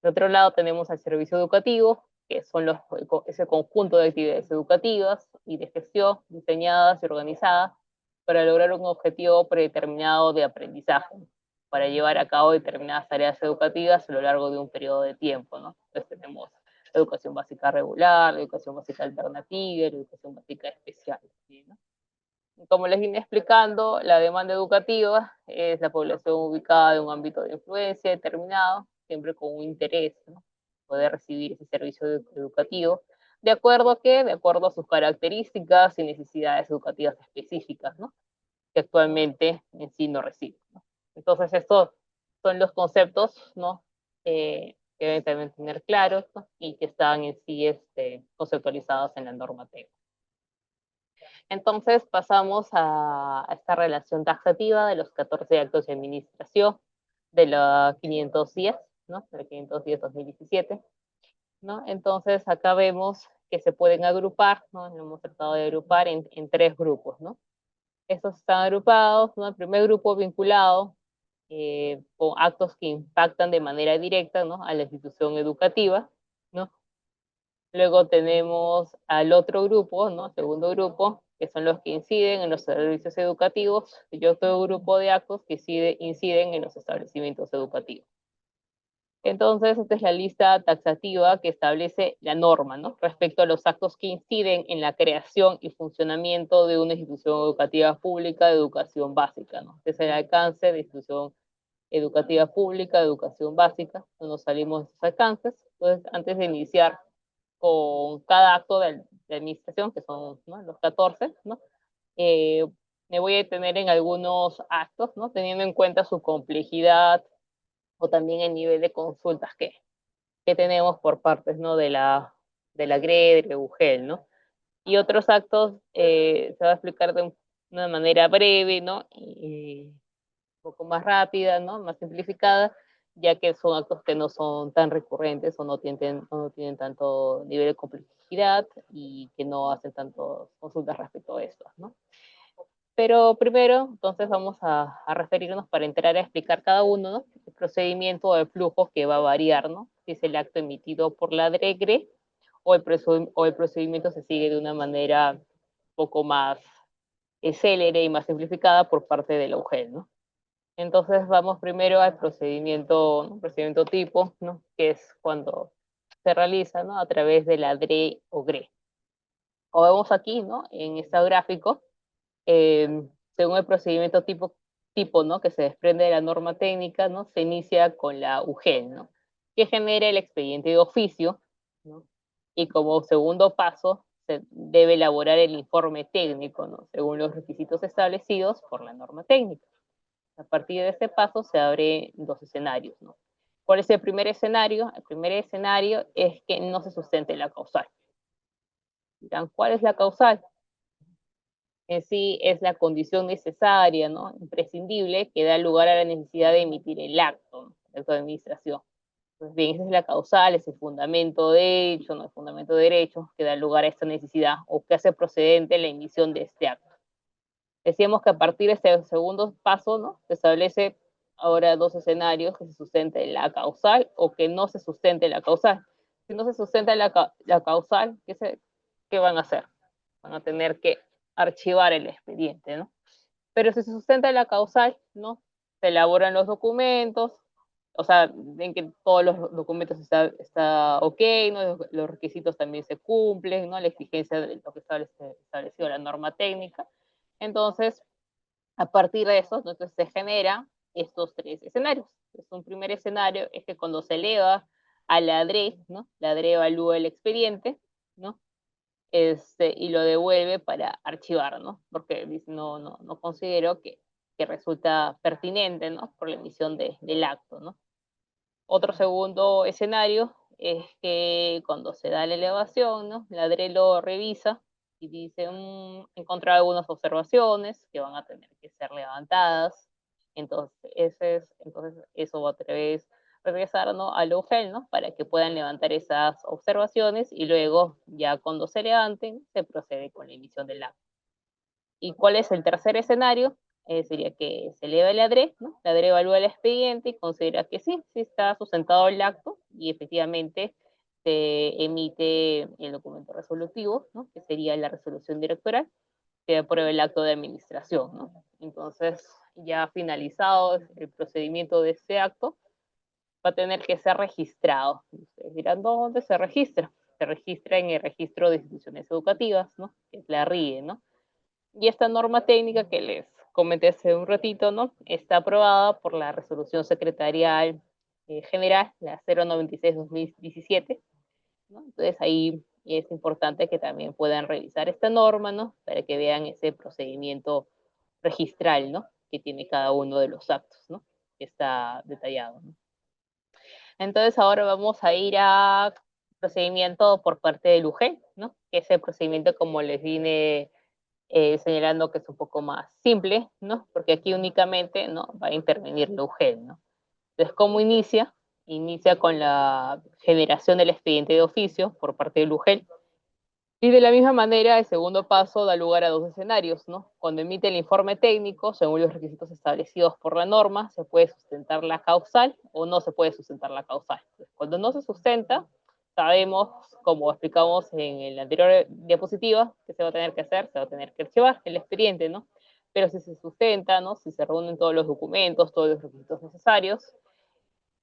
Speaker 2: De otro lado tenemos al servicio educativo, que son ese conjunto de actividades educativas y de gestión diseñadas y organizadas para lograr un objetivo predeterminado de aprendizaje, para llevar a cabo determinadas tareas educativas a lo largo de un periodo de tiempo, ¿no? Entonces tenemos la educación básica regular, la educación básica alternativa, la educación básica especial, ¿sí, no? Como les vine explicando, la demanda educativa es la población ubicada en un ámbito de influencia determinado, siempre con un interés, ¿no? Poder recibir ese servicio educativo, ¿de acuerdo a qué? De acuerdo a sus características y necesidades educativas específicas, ¿no? Que actualmente en sí no reciben, ¿no? Entonces, estos son los conceptos, ¿no? que deben también tener claros, ¿no? Y que están en sí conceptualizados en la norma técnica. Entonces pasamos a esta relación taxativa de los 14 actos de administración de la 510, ¿no? De la 510-2017, ¿no? Entonces acá vemos que se pueden agrupar, ¿no? Lo hemos tratado de agrupar en tres grupos, ¿no? Estos están agrupados, ¿no? El primer grupo vinculado con actos que impactan de manera directa, ¿no? A la institución educativa, ¿no? Luego tenemos al otro grupo, ¿no? Segundo grupo, que son los que inciden en los servicios educativos, y otro grupo de actos que inciden en los establecimientos educativos. Entonces, esta es la lista taxativa que establece la norma, ¿no? Respecto a los actos que inciden en la creación y funcionamiento de una institución educativa pública de educación básica, ¿no? Este es el alcance de institución educativa pública de educación básica. No nos salimos de esos alcances. Entonces, antes de iniciar con cada acto de administración, que son, ¿no?, los 14, ¿no? Eh, me voy a detener en algunos actos, ¿no? Teniendo en cuenta su complejidad o también el nivel de consultas que tenemos por partes, ¿no? De la GRE, de la UGEL, ¿no? Y otros actos se va a explicar de una manera breve, ¿no? Y un poco más rápida, ¿no? Más simplificada, ya que son actos que no son tan recurrentes o no tienen tanto nivel de complejidad y que no hacen tantas consultas respecto a esto, ¿no? Pero primero, entonces vamos a referirnos para entrar a explicar cada uno, ¿no? El procedimiento o el flujo que va a variar, ¿no? Si es el acto emitido por la DREGRE o el procedimiento se sigue de una manera un poco más célere y más simplificada por parte de la UGEL, ¿no? Entonces vamos primero al procedimiento, ¿no? Procedimiento tipo, ¿no? Que es cuando se realiza, ¿no? A través de la DRE o GRE. Como vemos aquí, ¿no? En este gráfico, según el procedimiento tipo, ¿no? Que se desprende de la norma técnica, ¿no? Se inicia con la UGEL, ¿no? Que genera el expediente de oficio, ¿no? Y como segundo paso, se debe elaborar el informe técnico, ¿no? Según los requisitos establecidos por la norma técnica. A partir de este paso se abren dos escenarios, ¿no? ¿Cuál es el primer escenario? El primer escenario es que no se sustente la causal. Dirán, ¿cuál es la causal? En sí es la condición necesaria, ¿no? Imprescindible, que da lugar a la necesidad de emitir el acto, ¿no? El acto de administración. Pues bien, esa es la causal, es el fundamento de hecho, ¿no? El fundamento de derecho que da lugar a esta necesidad o que hace procedente la emisión de este acto. Decíamos que a partir de este segundo paso, ¿no? Se establece ahora dos escenarios: que se sustente la causal o que no se sustente la causal. Si no se sustenta la causal, ¿qué van a hacer? Van a tener que archivar el expediente, ¿no? Pero si se sustenta la causal, ¿no? Se elaboran los documentos, o sea, ven que todos los documentos está ok, ¿no? Los requisitos también se cumplen, ¿no? La exigencia de lo que establecido la norma técnica. Entonces, a partir de eso, entonces se generan estos tres escenarios. Entonces, un primer escenario es que cuando se eleva a la DRE, ¿no? La DRE evalúa el expediente, ¿no? Y lo devuelve para archivar, ¿no? Porque dice, no considero que resulta pertinente, ¿no? Por la emisión del acto, ¿no? Otro segundo escenario es que cuando se da la elevación, ¿no? La DRE lo revisa y dice, encontrar algunas observaciones que van a tener que ser levantadas. Entonces eso va a regresar, ¿no? Al UGEL, ¿no? Para que puedan levantar esas observaciones y luego, ya cuando se levanten, se procede con la emisión del acto. ¿Y cuál es el tercer escenario? Sería que se eleva el ADRE, ¿no? La ADRE evalúa el expediente y considera que sí está sustentado el acto y efectivamente se emite el documento resolutivo, ¿no? Que sería la resolución directoral, que aprueba el acto de administración, ¿no? Entonces, ya finalizado el procedimiento de este acto, va a tener que ser registrado. Ustedes dirán, ¿dónde se registra? Se registra en el registro de instituciones educativas, ¿no? Que es la RIE, ¿no? Y esta norma técnica que les comenté hace un ratito, ¿no? Está aprobada por la resolución secretarial general, la 096-2017, ¿no? Entonces ahí es importante que también puedan revisar esta norma, ¿no? Para que vean ese procedimiento registral, ¿no? Que tiene cada uno de los actos, ¿no? Que está detallado, ¿no? Entonces ahora vamos a ir a procedimiento por parte del UGEL, ¿no? Que es el procedimiento como les vine señalando que es un poco más simple, ¿no? Porque aquí únicamente, ¿no?, va a intervenir la UGEL, ¿no? Entonces, ¿cómo inicia? Inicia con la generación del expediente de oficio por parte del UGEL. Y de la misma manera, el segundo paso da lugar a dos escenarios, ¿no? Cuando emite el informe técnico, según los requisitos establecidos por la norma, se puede sustentar la causal o no se puede sustentar la causal. Cuando no se sustenta, sabemos, como explicamos en la anterior diapositiva, que se va a tener que hacer, se va a tener que archivar el expediente, ¿no? Pero si se sustenta, ¿no?, si se reúnen todos los documentos, todos los requisitos necesarios,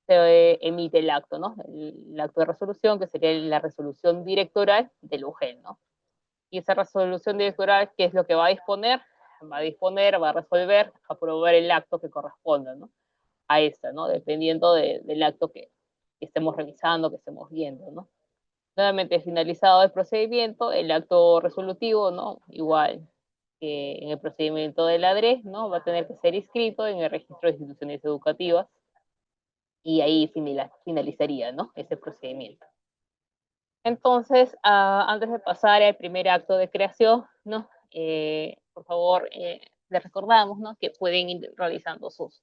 Speaker 2: se emite el acto, ¿no? El acto de resolución, que sería la resolución directoral del UGEL, ¿no? Y esa resolución directoral, ¿qué es lo que va a disponer? Va a disponer, va a resolver, aprobar el acto que corresponda, ¿no?, a esta, ¿no? Dependiendo del acto que estemos revisando, que estemos viendo, ¿no? Nuevamente finalizado el procedimiento, el acto resolutivo, ¿no?, igual que en el procedimiento de la DRE, ¿no?, va a tener que ser inscrito en el registro de instituciones educativas y ahí finalizaría, ¿no?, ese procedimiento. Entonces, antes de pasar al primer acto de creación, ¿no?, por favor, les recordamos, ¿no?, que pueden ir realizando sus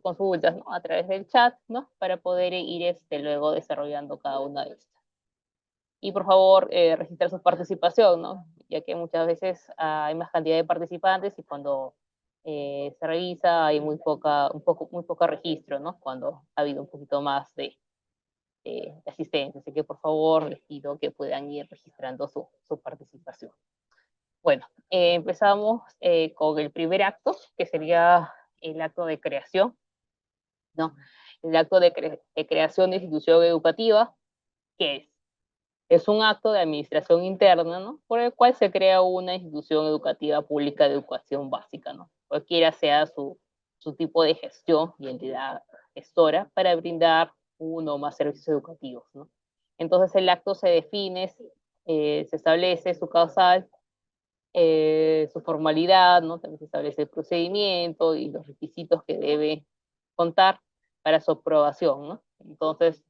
Speaker 2: consultas, ¿no?, a través del chat, ¿no?, para poder ir luego desarrollando cada una de estas. Y por favor, registrar su participación, ¿no?, ya que muchas veces hay más cantidad de participantes y cuando se revisa hay muy poca registro, ¿no?, cuando ha habido un poquito más de asistencia. Así que por favor les pido que puedan ir registrando su participación. Bueno, empezamos con el primer acto, que sería el acto de creación, ¿no? El acto de creación de institución educativa, ¿qué es? Es un acto de administración interna, ¿no?, por el cual se crea una institución educativa pública de educación básica, ¿no?, cualquiera sea su tipo de gestión y entidad gestora, para brindar uno o más servicios educativos, ¿no? Entonces el acto se define, se establece su causal, su formalidad, ¿no?, también se establece el procedimiento y los requisitos que debe contar para su aprobación, ¿no? Entonces,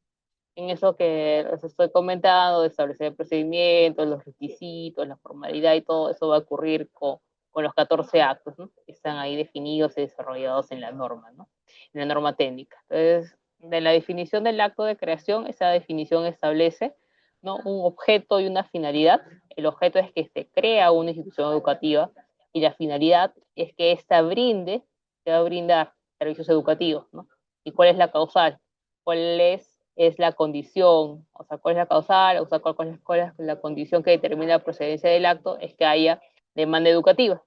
Speaker 2: en eso que les estoy comentando, de establecer el procedimiento, los requisitos, la formalidad y todo eso va a ocurrir con los 14 actos, ¿no?, que están ahí definidos y desarrollados en la norma, ¿no?, en la norma técnica. Entonces, de la definición del acto de creación, esa definición establece, ¿no?, un objeto y una finalidad. El objeto es que se crea una institución educativa y la finalidad es que ésta se va a brindar servicios educativos, ¿no? ¿Y cuál es la causal? ¿Cuál es la condición? O sea, ¿cuál es la causal? O sea, cuál es la condición que determina la procedencia del acto? Es que haya demanda educativa.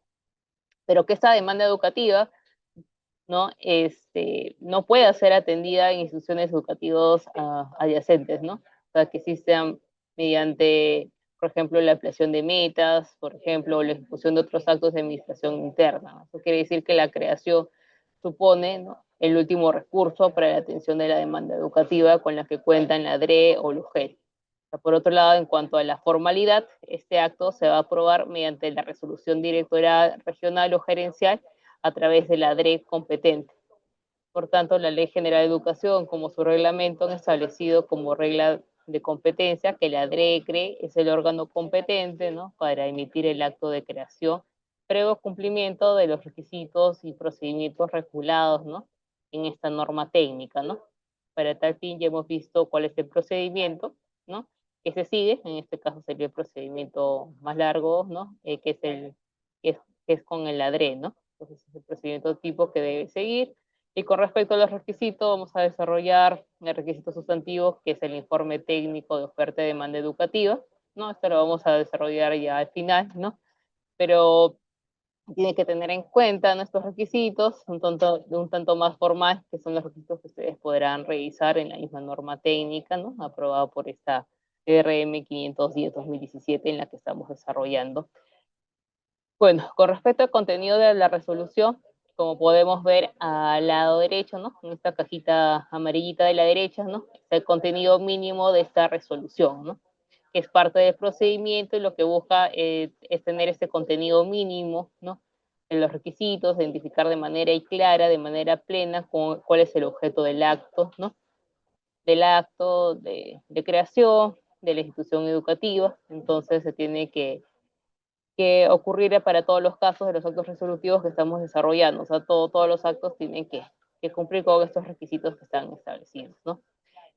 Speaker 2: Pero que esta demanda educativa, ¿no?, no pueda ser atendida en instituciones educativas adyacentes, ¿no? O sea, que existan mediante, por ejemplo, la ampliación de metas, por ejemplo, o la ejecución de otros actos de administración interna, ¿no? Eso quiere decir que la creación supone, ¿no?, el último recurso para la atención de la demanda educativa con la que cuentan la DRE o la UGEL. Por otro lado, en cuanto a la formalidad, este acto se va a aprobar mediante la resolución directoral regional o gerencial a través de la DRE competente. Por tanto, la Ley General de Educación, como su reglamento, han establecido como regla de competencia que la DRECRE es el órgano competente, ¿no?, para emitir el acto de creación, previo cumplimiento de los requisitos y procedimientos regulados, ¿no?, en esta norma técnica, ¿no? Para tal fin ya hemos visto cuál es el procedimiento, ¿no?, que se sigue. En este caso sería el procedimiento más largo, ¿no?, que es con el ADRE, ¿no? Entonces es el procedimiento tipo que debe seguir. Y con respecto a los requisitos, vamos a desarrollar el requisito sustantivo, que es el informe técnico de oferta de demanda educativa, ¿no? Esto lo vamos a desarrollar ya al final, ¿no? Pero tiene que tener en cuenta nuestros requisitos, un tanto más formal, que son los requisitos que ustedes podrán revisar en la misma norma técnica, ¿no?, aprobada por esta RM 510-2017 en la que estamos desarrollando. Bueno, con respecto al contenido de la resolución, como podemos ver al lado derecho, ¿no?, en esta cajita amarillita de la derecha, ¿no?, está el contenido mínimo de esta resolución, ¿no?, que es parte del procedimiento y lo que busca es tener este contenido mínimo, ¿no?, en los requisitos, identificar de manera clara, de manera plena, cuál es el objeto del acto, ¿no?, del acto de creación de la institución educativa. Entonces se tiene que ocurrir para todos los casos de los actos resolutivos que estamos desarrollando. O sea, todos los actos tienen que cumplir con estos requisitos que están establecidos, ¿no?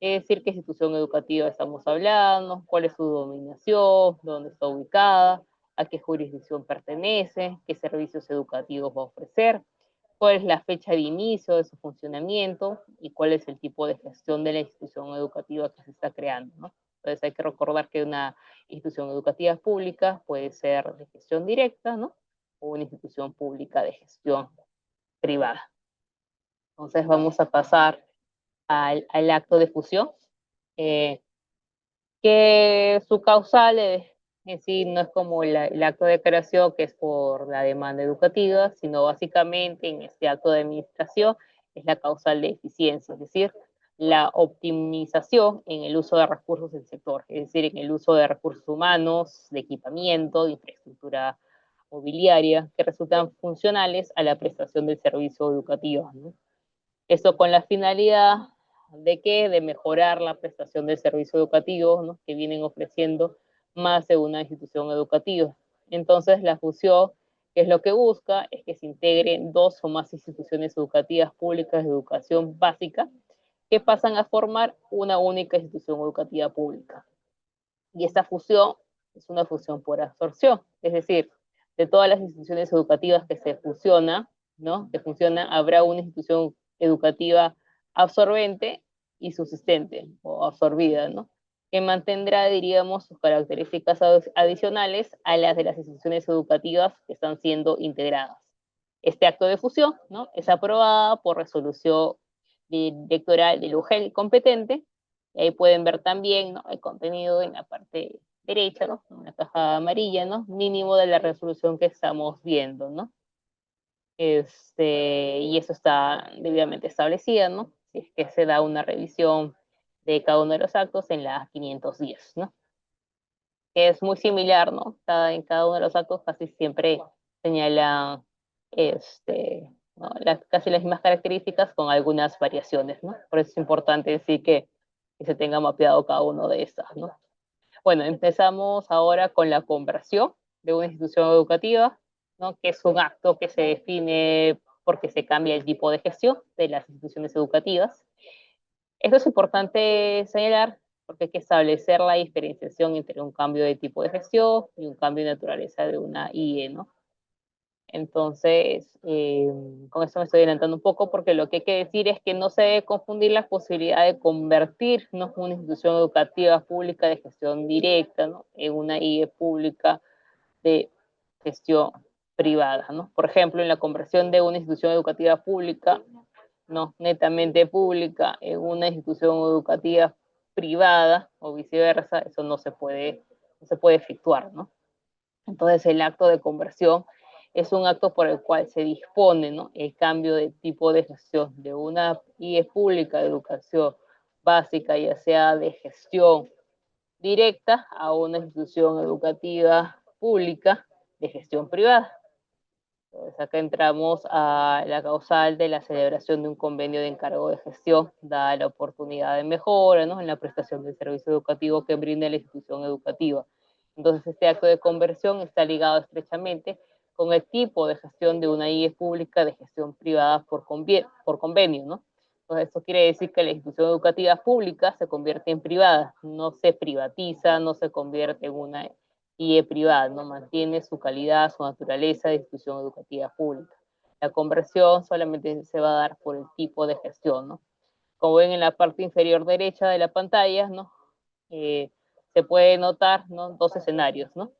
Speaker 2: Es decir, qué institución educativa estamos hablando, cuál es su dominación, dónde está ubicada, a qué jurisdicción pertenece, qué servicios educativos va a ofrecer, cuál es la fecha de inicio de su funcionamiento y cuál es el tipo de gestión de la institución educativa que se está creando, ¿no? Entonces hay que recordar que una institución educativa pública puede ser de gestión directa, ¿no? O una institución pública de gestión privada. Entonces vamos a pasar al acto de fusión, eh, que su causal en sí no es como el acto de creación, que es por la demanda educativa, sino básicamente en este acto de administración es la causal de eficiencia, es decir, la optimización en el uso de recursos del sector, es decir, en el uso de recursos humanos, de equipamiento, de infraestructura mobiliaria, que resultan funcionales a la prestación del servicio educativo, ¿no? Esto con la finalidad de qué, de mejorar la prestación del servicio educativo, ¿no? Que vienen ofreciendo más de una institución educativa. Entonces, la fusión, que es lo que busca, es que se integren dos o más instituciones educativas públicas de educación básica que pasan a formar una única institución educativa pública. Y esta fusión es una fusión por absorción, es decir, de todas las instituciones educativas que se fusionan, ¿no? Que funcionan, habrá una institución educativa absorbente y subsistente, o absorbida, ¿no? Que mantendrá, diríamos, sus características adicionales a las de las instituciones educativas que están siendo integradas. Este acto de fusión, ¿no? Es aprobada por resolución directoral del UGEL competente. Y ahí pueden ver también, ¿no? El contenido en la parte derecha, ¿no? En la caja amarilla, ¿no? Mínimo de la resolución que estamos viendo, ¿no? Y eso está debidamente establecido, ¿no? Si es que se da una revisión de cada uno de los actos en la 510, ¿no? Que es muy similar, ¿no? En cada uno de los actos casi siempre señala ¿no? Casi las mismas características con algunas variaciones, ¿no? Por eso es importante decir que se tenga mapeado cada uno de estas, ¿no? Bueno, empezamos ahora con la conversión de una institución educativa, ¿no? Que es un acto que se define porque se cambia el tipo de gestión de las instituciones educativas. Esto es importante señalar porque hay que establecer la diferenciación entre un cambio de tipo de gestión y un cambio de naturaleza de una IE, ¿no? Entonces, con esto me estoy adelantando un poco porque lo que hay que decir es que no se debe confundir la posibilidad de convertir, ¿no?, una institución educativa pública de gestión directa, ¿no?, en una IE pública de gestión privada, ¿no? Por ejemplo, en la conversión de una institución educativa pública, no netamente pública, en una institución educativa privada o viceversa, eso no se puede efectuar, ¿no? Entonces, el acto de conversión es un acto por el cual se dispone, ¿no?, el cambio de tipo de gestión de una IE pública de educación básica, ya sea de gestión directa, a una institución educativa pública de gestión privada. Entonces, acá entramos a la causal de la celebración de un convenio de encargo de gestión, dada la oportunidad de mejora, ¿no?, en la prestación del servicio educativo que brinda la institución educativa. Entonces, este acto de conversión está ligado estrechamente con el tipo de gestión de una IE pública de gestión privada por convenio, ¿no? Entonces, esto quiere decir que la institución educativa pública se convierte en privada, no se privatiza, no se convierte en una IE privada, ¿no? Mantiene su calidad, su naturaleza de institución educativa pública. La conversión solamente se va a dar por el tipo de gestión, ¿no? Como ven en la parte inferior derecha de la pantalla, ¿no? Se puede notar, ¿no?, dos escenarios, ¿no?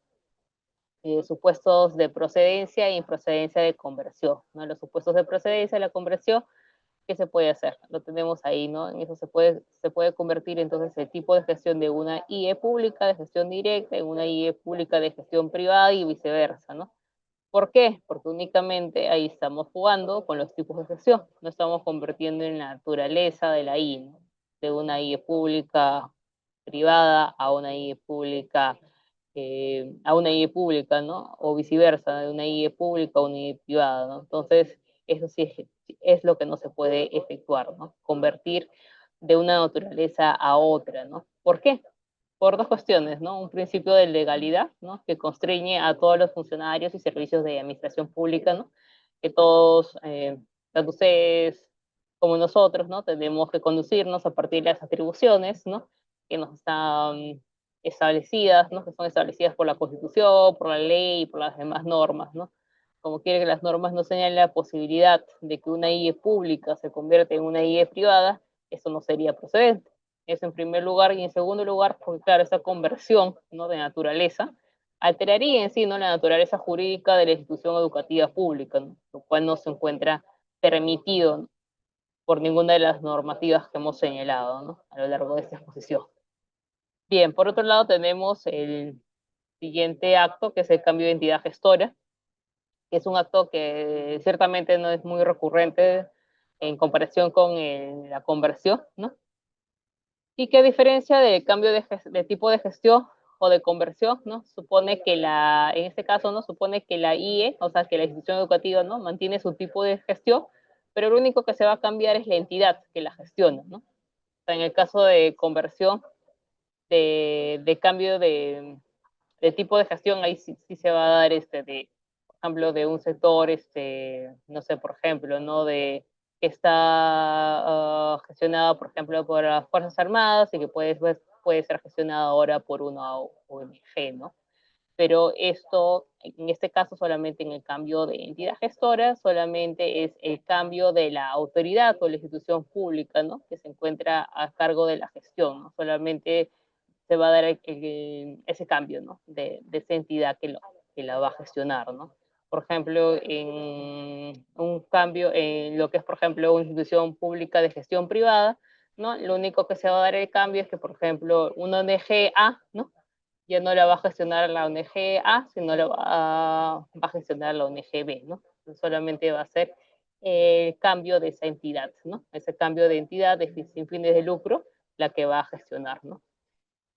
Speaker 2: Supuestos de procedencia e improcedencia de conversión, ¿no? Los supuestos de procedencia de la conversión, ¿qué se puede hacer? Lo tenemos ahí, ¿no? En eso se puede convertir entonces el tipo de gestión de una IE pública de gestión directa en una IE pública de gestión privada y viceversa, ¿no? ¿Por qué? Porque únicamente ahí estamos jugando con los tipos de gestión, no estamos convirtiendo en la naturaleza de la IE, ¿no?, de una IE pública privada a una IE pública, ¿no? O viceversa, de una IE pública a una IE privada, ¿no? Entonces, eso sí es lo que no se puede efectuar, ¿no? Convertir de una naturaleza a otra, ¿no? ¿Por qué? Por dos cuestiones, ¿no? Un principio de legalidad, ¿no? Que constriñe a todos los funcionarios y servicios de administración pública, ¿no? Que todos, tanto ustedes como nosotros, ¿no? Tenemos que conducirnos a partir de las atribuciones, ¿no? Que nos están establecidas, ¿no? Que son establecidas por la Constitución, por la ley y por las demás normas, ¿no? Como quiere que las normas no señalen la posibilidad de que una IE pública se convierta en una IE privada, eso no sería procedente. Eso en primer lugar, y en segundo lugar, porque claro, esa conversión, ¿no? De naturaleza alteraría en sí, ¿no? La naturaleza jurídica de la institución educativa pública, ¿no? Lo cual no se encuentra permitido, ¿no? Por ninguna de las normativas que hemos señalado, ¿no? A lo largo de esta exposición. Bien, por otro lado tenemos el siguiente acto, que es el cambio de entidad gestora, que es un acto que ciertamente no es muy recurrente en comparación con la conversión, ¿no? Y que a diferencia del cambio de tipo de gestión o de conversión, ¿no? Supone que en este caso, ¿no? Supone que la IE, o sea, que la institución educativa, ¿no? Mantiene su tipo de gestión, pero lo único que se va a cambiar es la entidad que la gestiona, ¿no? O sea, en el caso de conversión, de cambio de tipo de gestión, ahí sí, sí se va a dar por ejemplo, de un sector, no sé, por ejemplo, ¿no? Que está gestionado, por ejemplo, por las Fuerzas Armadas y que puede ser gestionado ahora por una ONG, ¿no? Pero esto, en este caso, solamente en el cambio de entidad gestora, solamente es el cambio de la autoridad o la institución pública, ¿no? Que se encuentra a cargo de la gestión, ¿no? Solamente se va a dar ese cambio, ¿no? De esa entidad que la va a gestionar, ¿no? Por ejemplo, en un cambio en lo que es, por ejemplo, una institución pública de gestión privada, ¿no? Lo único que se va a dar el cambio es que, por ejemplo, una ONG A, ¿no? Ya no la va a gestionar la ONG A, sino va a gestionar la ONG B, ¿no? Solamente va a ser el cambio de esa entidad, ¿no? Ese cambio de entidad sin fines de lucro, la que va a gestionar, ¿no?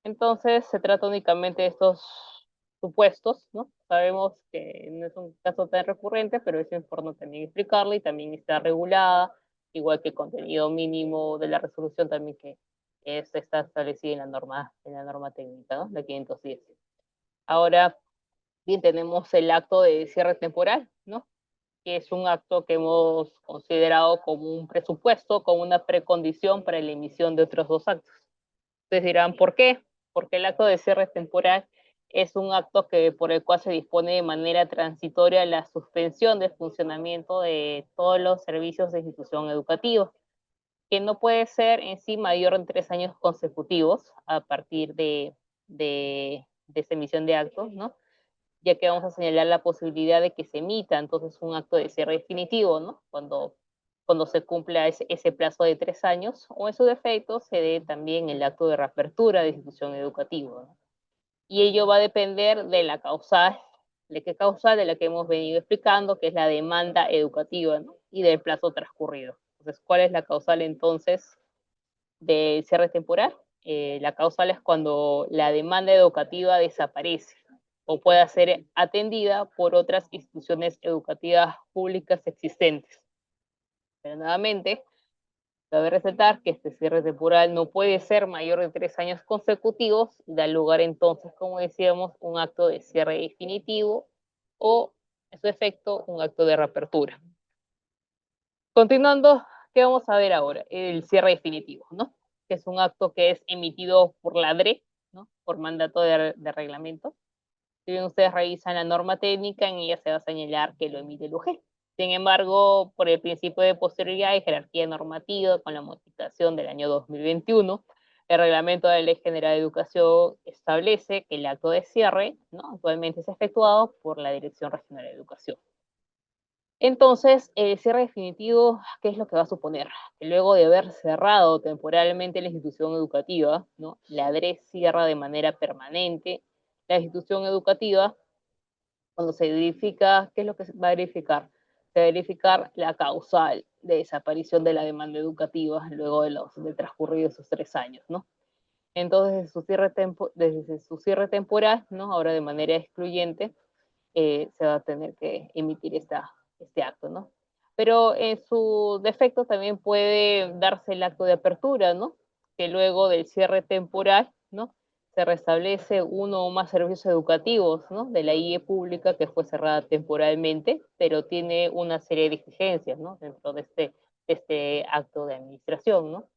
Speaker 2: Entonces, se trata únicamente de estos supuestos, ¿no? Sabemos que no es un caso tan recurrente, pero es importante también explicarlo y también está regulada, igual que el contenido mínimo de la resolución también que está establecido en la norma técnica, ¿no? La 510. Ahora, bien, tenemos el acto de cierre temporal, ¿no? Que es un acto que hemos considerado como un presupuesto, como una precondición para la emisión de otros dos actos. Ustedes dirán, ¿por qué? Porque el acto de cierre temporal es un acto por el cual se dispone de manera transitoria la suspensión del funcionamiento de todos los servicios de institución educativa, que no puede ser en sí mayor de 3 años consecutivos a partir de esa emisión de actos, ¿no? Ya que vamos a señalar la posibilidad de que se emita entonces un acto de cierre definitivo, ¿no? Cuando se cumpla ese plazo de 3 años, o en su defecto se dé también el acto de reapertura de institución educativa, ¿no? Y ello va a depender de la causal, de qué causal, de la que hemos venido explicando, que es la demanda educativa, ¿no? Y del plazo transcurrido. Entonces, ¿cuál es la causal entonces del cierre temporal? La causal es cuando la demanda educativa desaparece o pueda ser atendida por otras instituciones educativas públicas existentes. Pero nuevamente, cabe resaltar que este cierre temporal no puede ser mayor de 3 años consecutivos, da lugar entonces, como decíamos, un acto de cierre definitivo o, en su efecto, un acto de reapertura. Continuando, ¿qué vamos a ver ahora? El cierre definitivo, ¿no? Que es un acto que es emitido por la DRE, ¿no? Por mandato de reglamento. Si bien ustedes revisan la norma técnica, en ella se va a señalar que lo emite el UG. Sin embargo, por el principio de posterioridad y jerarquía normativa, con la modificación del año 2021, el reglamento de la Ley General de Educación establece que el acto de cierre, ¿no? Actualmente es efectuado por la Dirección Regional de Educación. Entonces, el cierre definitivo, ¿qué es lo que va a suponer? Que luego de haber cerrado temporalmente la institución educativa, ¿no? La DRE cierra de manera permanente la institución educativa. Cuando se verifica, ¿qué es lo que se va a verificar? Se va a verificar la causal de desaparición de la demanda educativa luego de transcurridos esos 3 años, ¿no? Entonces, desde su cierre temporal, ¿no? Ahora de manera excluyente, se va a tener que emitir este acto, ¿no? Pero en su defecto también puede darse el acto de apertura, ¿no? Que luego del cierre temporal, ¿no? Se restablece uno o más servicios educativos, ¿no? De la IE pública que fue cerrada temporalmente, pero tiene una serie de exigencias, ¿no? Dentro de este acto de administración, ¿no?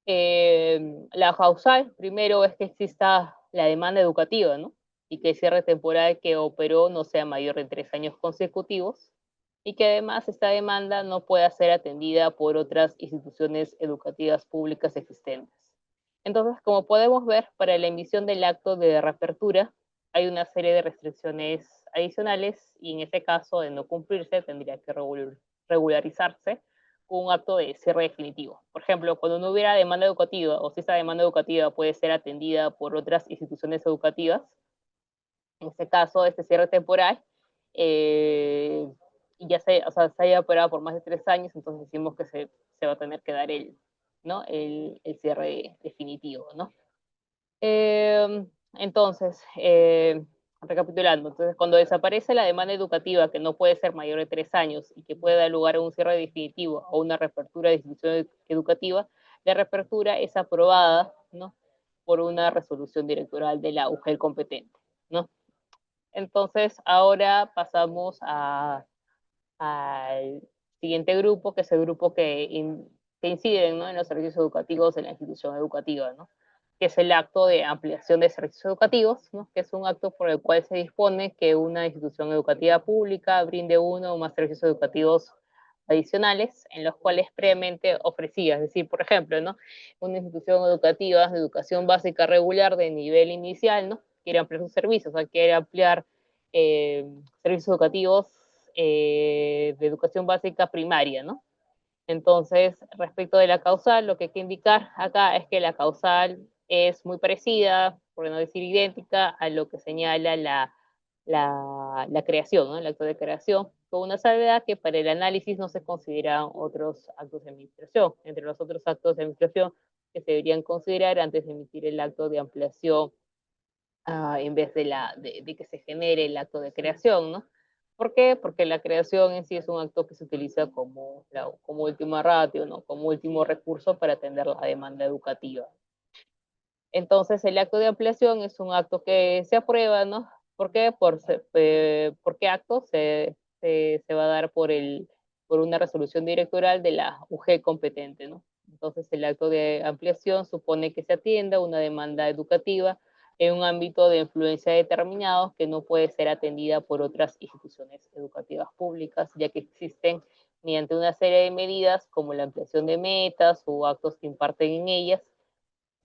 Speaker 2: La causal, primero, es que exista la demanda educativa, ¿no? Y que el cierre temporal que operó no sea mayor de 3 años consecutivos, y que además esta demanda no pueda ser atendida por otras instituciones educativas públicas existentes. Entonces, como podemos ver, para la emisión del acto de reapertura hay una serie de restricciones adicionales, y en este caso, de no cumplirse, tendría que regularizarse un acto de cierre definitivo. Por ejemplo, cuando no hubiera demanda educativa, o si esa demanda educativa puede ser atendida por otras instituciones educativas, en este caso, este cierre temporal, y ya o sea, se haya operado por más de 3 años, entonces decimos que se va a tener que dar ¿no? el cierre definitivo, ¿no? Entonces, recapitulando, entonces, cuando desaparece la demanda educativa, que no puede ser mayor de 3 años y que puede dar lugar a un cierre definitivo o una reapertura de institución educativa, la reapertura es aprobada, ¿no? Por una resolución directoral de la UGEL competente, ¿no? Entonces, ahora pasamos al siguiente grupo, que es el grupo que incide, ¿no? En los servicios educativos de la institución educativa, ¿no? Que es el acto de ampliación de servicios educativos, ¿no? Que es un acto por el cual se dispone que una institución educativa pública brinde uno o más servicios educativos adicionales en los cuales previamente ofrecía. Es decir, por ejemplo, ¿no? Una institución educativa de educación básica regular de nivel inicial, ¿no? Quiere ampliar sus servicios, o sea, quiere ampliar servicios educativos de educación básica primaria, ¿no? Entonces, respecto de la causal, lo que hay que indicar acá es que la causal es muy parecida, por no decir idéntica, a lo que señala la creación, ¿no? El acto de creación, con una salvedad que para el análisis no se consideran otros actos de administración. Entre los otros actos de administración que se deberían considerar antes de emitir el acto de ampliación, en vez de que se genere el acto de creación, ¿no? ¿Por qué? Porque la creación en sí es un acto que se utiliza como última ratio, ¿no? Como último recurso para atender la demanda educativa. Entonces, el acto de ampliación es un acto que se aprueba, ¿no? ¿Por qué? Porque acto se va a dar por una resolución directoral de la UG competente, ¿no? Entonces, el acto de ampliación supone que se atienda una demanda educativa en un ámbito de influencia determinado que no puede ser atendida por otras instituciones educativas públicas, ya que existen mediante una serie de medidas como la ampliación de metas o actos que imparten en ellas,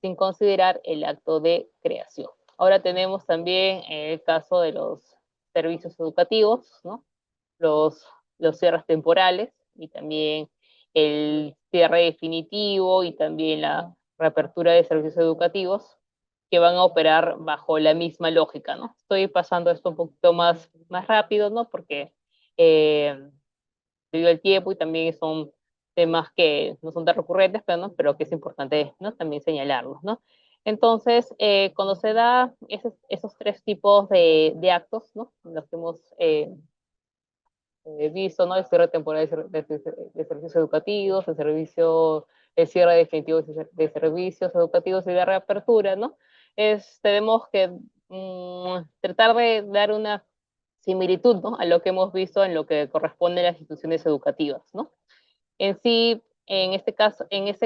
Speaker 2: sin considerar el acto de creación. Ahora tenemos también el caso de los servicios educativos, ¿no? Los, los cierres temporales y también el cierre definitivo y también la reapertura de servicios educativos que van a operar bajo la misma lógica, ¿no? Estoy pasando esto un poquito más rápido, ¿no? Porque debido al tiempo y también son temas que no son tan recurrentes, pero, ¿no? Pero que es importante, ¿no? También señalarlos, ¿no? Entonces, cuando se da esos tres tipos de actos, ¿no? Los que hemos visto, ¿no? El cierre temporal de servicios educativos, el cierre definitivo de servicios educativos y de reapertura, ¿no? Tenemos que tratar de dar una similitud, ¿no? A lo que hemos visto en lo que corresponde a las instituciones educativas, ¿no? En sí, en este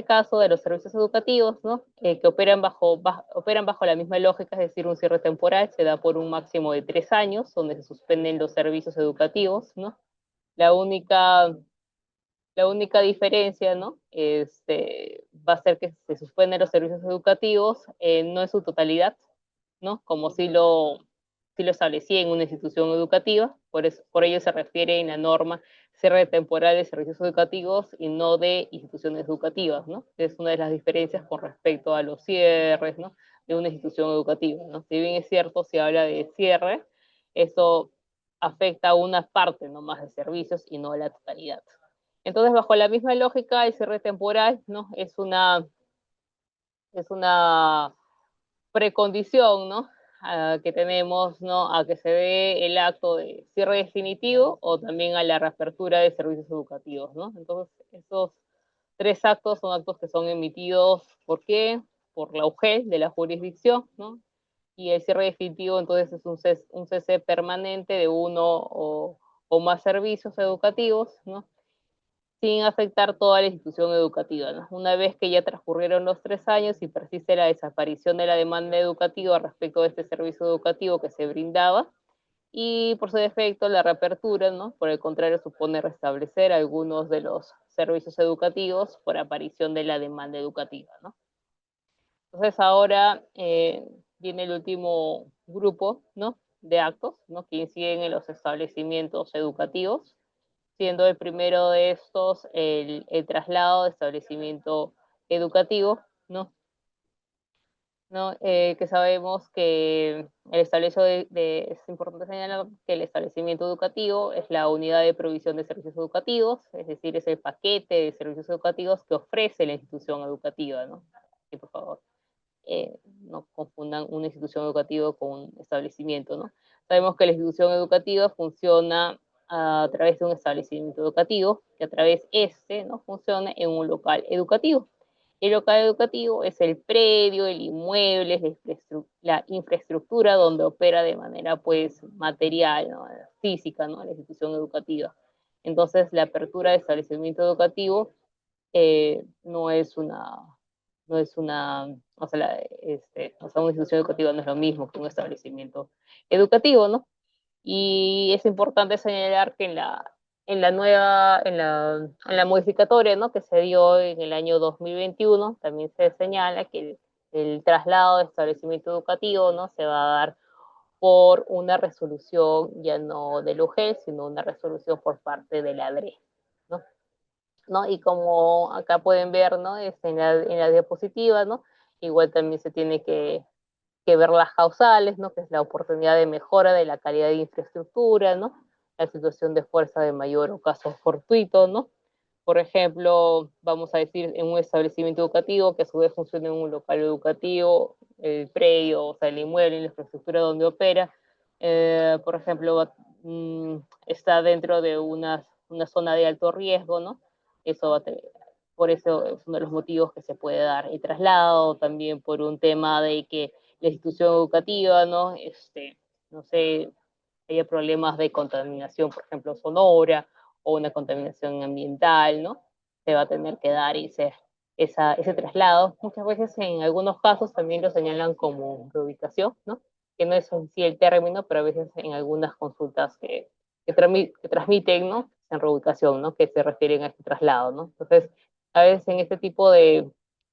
Speaker 2: caso de los servicios educativos, ¿no? Que operan bajo la misma lógica, es decir, un cierre temporal se da por un máximo de 3 años, donde se suspenden los servicios educativos, ¿no? La única, la única diferencia, ¿no? Va a ser que se suspenden los servicios educativos, no en su totalidad, ¿no? Como si lo establecía en una institución educativa, por ello se refiere en la norma cierre temporal de servicios educativos y no de instituciones educativas, ¿no? Es una de las diferencias con respecto a los cierres, ¿no? De una institución educativa, ¿no? Si bien es cierto, se habla de cierre, eso afecta a una parte nomás de servicios y no a la totalidad. Entonces, bajo la misma lógica, el cierre temporal, ¿no? Es una precondición, ¿no? que tenemos, ¿no?, a que se dé el acto de cierre definitivo o también a la reapertura de servicios educativos, ¿no? Entonces, esos tres actos son actos que son emitidos, ¿por qué? Por la UGEL de la jurisdicción, ¿no? Y el cierre definitivo, entonces, es un cese permanente de uno o más servicios educativos, ¿no?, sin afectar toda la institución educativa, ¿no? Una vez que ya transcurrieron los 3 años y persiste la desaparición de la demanda educativa respecto de este servicio educativo que se brindaba, y por su defecto la reapertura, ¿no?, por el contrario, supone restablecer algunos de los servicios educativos por aparición de la demanda educativa, ¿no? Entonces ahora viene el último grupo, ¿no?, de actos, ¿no?, que inciden en los establecimientos educativos, siendo el primero de estos el traslado de establecimiento educativo, ¿no? ¿No? Que sabemos que es importante señalar que el establecimiento educativo es la unidad de provisión de servicios educativos, es decir, es el paquete de servicios educativos que ofrece la institución educativa, ¿no? Y por favor, no confundan una institución educativa con un establecimiento, ¿no? Sabemos que la institución educativa funciona a través de un establecimiento educativo, que a través ¿no?, funciona en un local educativo. El local educativo es el predio, el inmueble, es la infraestructura donde opera de manera, pues, material, ¿no?, física, ¿no?, la institución educativa. Entonces, la apertura de establecimiento educativo no es una, o sea, una institución educativa no es lo mismo que un establecimiento educativo, ¿no? Y es importante señalar que en la modificatoria, ¿no?, que se dio en el año 2021, también se señala que el traslado de establecimiento educativo, ¿no?, se va a dar por una resolución ya no del UGEL, sino una resolución por parte de la DRE, ¿no? ¿No? Y como acá pueden ver, ¿no?, en la diapositiva, ¿no?, igual también se tiene que ver las causales, ¿no?, que es la oportunidad de mejora de la calidad de infraestructura, ¿no?, la situación de fuerza de mayor o caso fortuito, ¿no? Por ejemplo, vamos a decir, en un establecimiento educativo que a su vez funciona en un local educativo, el predio, o sea, el inmueble, la infraestructura donde opera, por ejemplo, está dentro de una zona de alto riesgo, ¿no? Eso va a tener, por eso es uno de los motivos que se puede dar el traslado, también por un tema de que la institución educativa, ¿no? No sé, haya problemas de contaminación, por ejemplo, sonora, o una contaminación ambiental, ¿no? Se va a tener que dar ese traslado. Muchas veces, en algunos casos, también lo señalan como reubicación, ¿no? Que no es en sí el término, pero a veces en algunas consultas que transmiten, ¿no?, en reubicación, ¿no?, que se refieren a este traslado, ¿no? Entonces, a veces en este tipo de,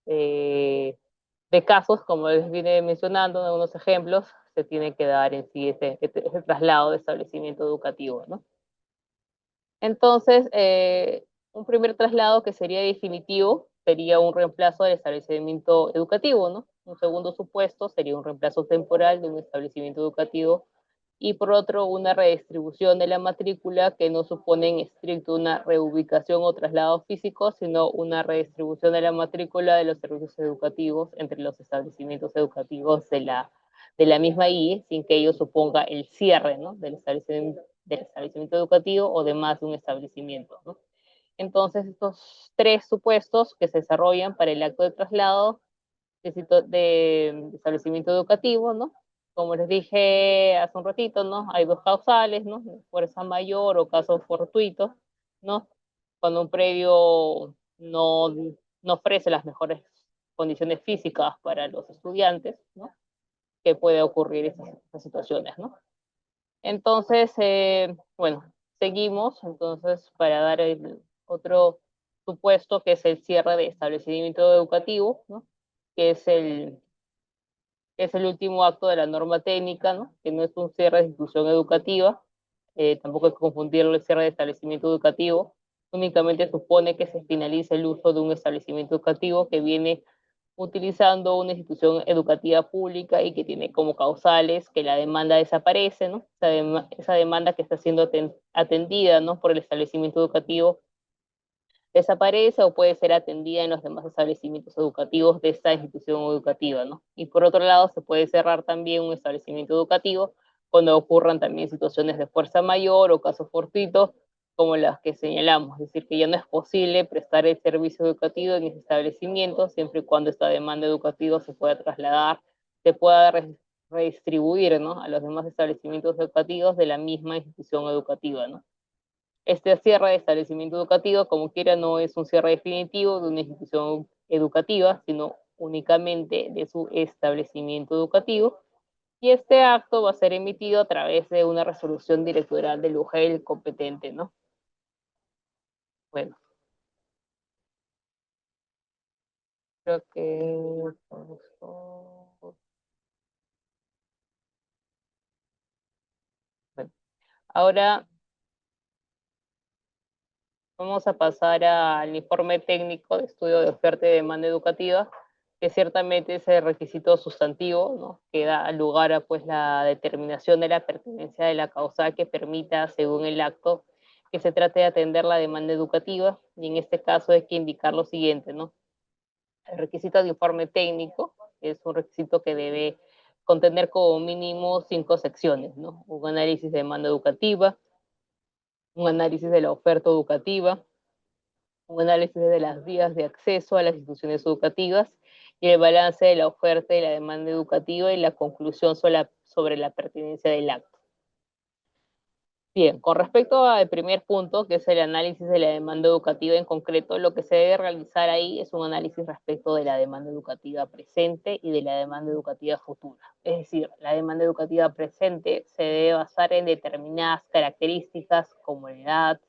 Speaker 2: de casos, como les vine mencionando en algunos ejemplos, se tiene que dar en sí ese traslado de establecimiento educativo, ¿no? Entonces, un primer traslado que sería definitivo sería un reemplazo del establecimiento educativo, ¿no? Un segundo supuesto sería un reemplazo temporal de un establecimiento educativo, y por otro, una redistribución de la matrícula que no supone en estricto una reubicación o traslado físico, sino una redistribución de la matrícula de los servicios educativos entre los establecimientos educativos de la misma IE, sin que ello suponga el cierre, ¿no?, del establecimiento educativo o de más de un establecimiento, ¿no? Entonces, estos tres supuestos que se desarrollan para el acto de traslado de establecimiento educativo, ¿no? Como les dije hace un ratito, ¿no? Hay dos causales, ¿no? Fuerza mayor o caso fortuito, ¿no? Cuando un predio no ofrece las mejores condiciones físicas para los estudiantes, ¿no?, que puede ocurrir esas situaciones, ¿no? Entonces, bueno, seguimos entonces para dar el otro supuesto, que es el cierre de establecimiento educativo, ¿no?, que es el último acto de la norma técnica, ¿no?, que no es un cierre de institución educativa, tampoco hay que confundirlo el cierre de establecimiento educativo, únicamente supone que se finaliza el uso de un establecimiento educativo que viene utilizando una institución educativa pública y que tiene como causales que la demanda desaparece, ¿no? Esa demanda que está siendo atendida, ¿no?, por el establecimiento educativo desaparece o puede ser atendida en los demás establecimientos educativos de esta institución educativa, ¿no? Y por otro lado, se puede cerrar también un establecimiento educativo cuando ocurran también situaciones de fuerza mayor o casos fortuitos, como las que señalamos, es decir, que ya no es posible prestar el servicio educativo en ese establecimiento, siempre y cuando esta demanda educativa se pueda trasladar, se pueda redistribuir, ¿no?, a los demás establecimientos educativos de la misma institución educativa, ¿no? Este cierre de establecimiento educativo, como quiera, no es un cierre definitivo de una institución educativa, sino únicamente de su establecimiento educativo, y este acto va a ser emitido a través de una resolución directorial del UGEL competente, ¿no? Bueno, creo que... Bueno, ahora vamos a pasar al informe técnico de estudio de oferta y demanda educativa, que ciertamente es el requisito sustantivo, ¿no?, que da lugar a pues, la determinación de la pertinencia de la causal que permita, según el acto, que se trate de atender la demanda educativa, y en este caso hay que indicar lo siguiente, ¿no? El requisito de informe técnico es un requisito que debe contener como mínimo 5 secciones, ¿no? Un análisis de demanda educativa, un análisis de la oferta educativa, un análisis de las vías de acceso a las instituciones educativas y el balance de la oferta y la demanda educativa y la conclusión sobre la pertinencia del acto. Bien, con respecto al primer punto, que es el análisis de la demanda educativa en concreto, lo que se debe realizar ahí es un análisis respecto de la demanda educativa presente y de la demanda educativa futura. Es decir, la demanda educativa presente se debe basar en determinadas características como la edad,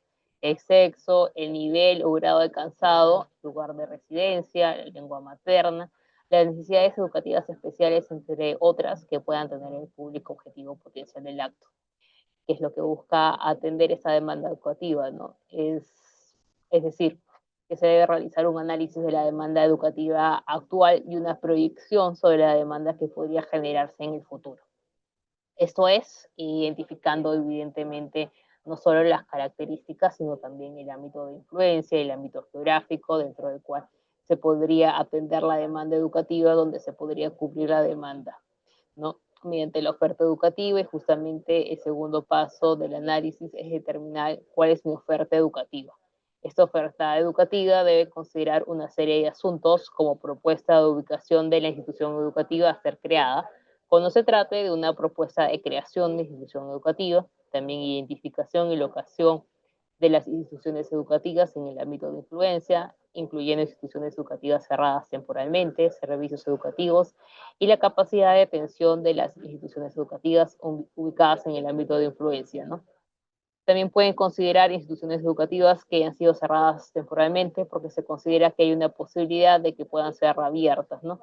Speaker 2: el sexo, el nivel o grado alcanzado, lugar de residencia, la lengua materna, las necesidades educativas especiales, entre otras, que puedan tener el público objetivo potencial del acto, que es lo que busca atender esa demanda educativa, ¿no? Es decir, que se debe realizar un análisis de la demanda educativa actual y una proyección sobre la demanda que podría generarse en el futuro. Esto es, identificando evidentemente no solo las características, sino también el ámbito de influencia, el ámbito geográfico dentro del cual se podría atender la demanda educativa, donde se podría cubrir la demanda, ¿no?, mediante la oferta educativa. Y justamente el segundo paso del análisis es determinar cuál es mi oferta educativa. Esta oferta educativa debe considerar una serie de asuntos como propuesta de ubicación de la institución educativa a ser creada, cuando se trate de una propuesta de creación de institución educativa, también identificación y locación de las instituciones educativas en el ámbito de influencia, incluyendo instituciones educativas cerradas temporalmente, servicios educativos y la capacidad de atención de las instituciones educativas ubicadas en el ámbito de influencia, ¿no? También pueden considerar instituciones educativas que hayan sido cerradas temporalmente porque se considera que hay una posibilidad de que puedan ser reabiertas, ¿no?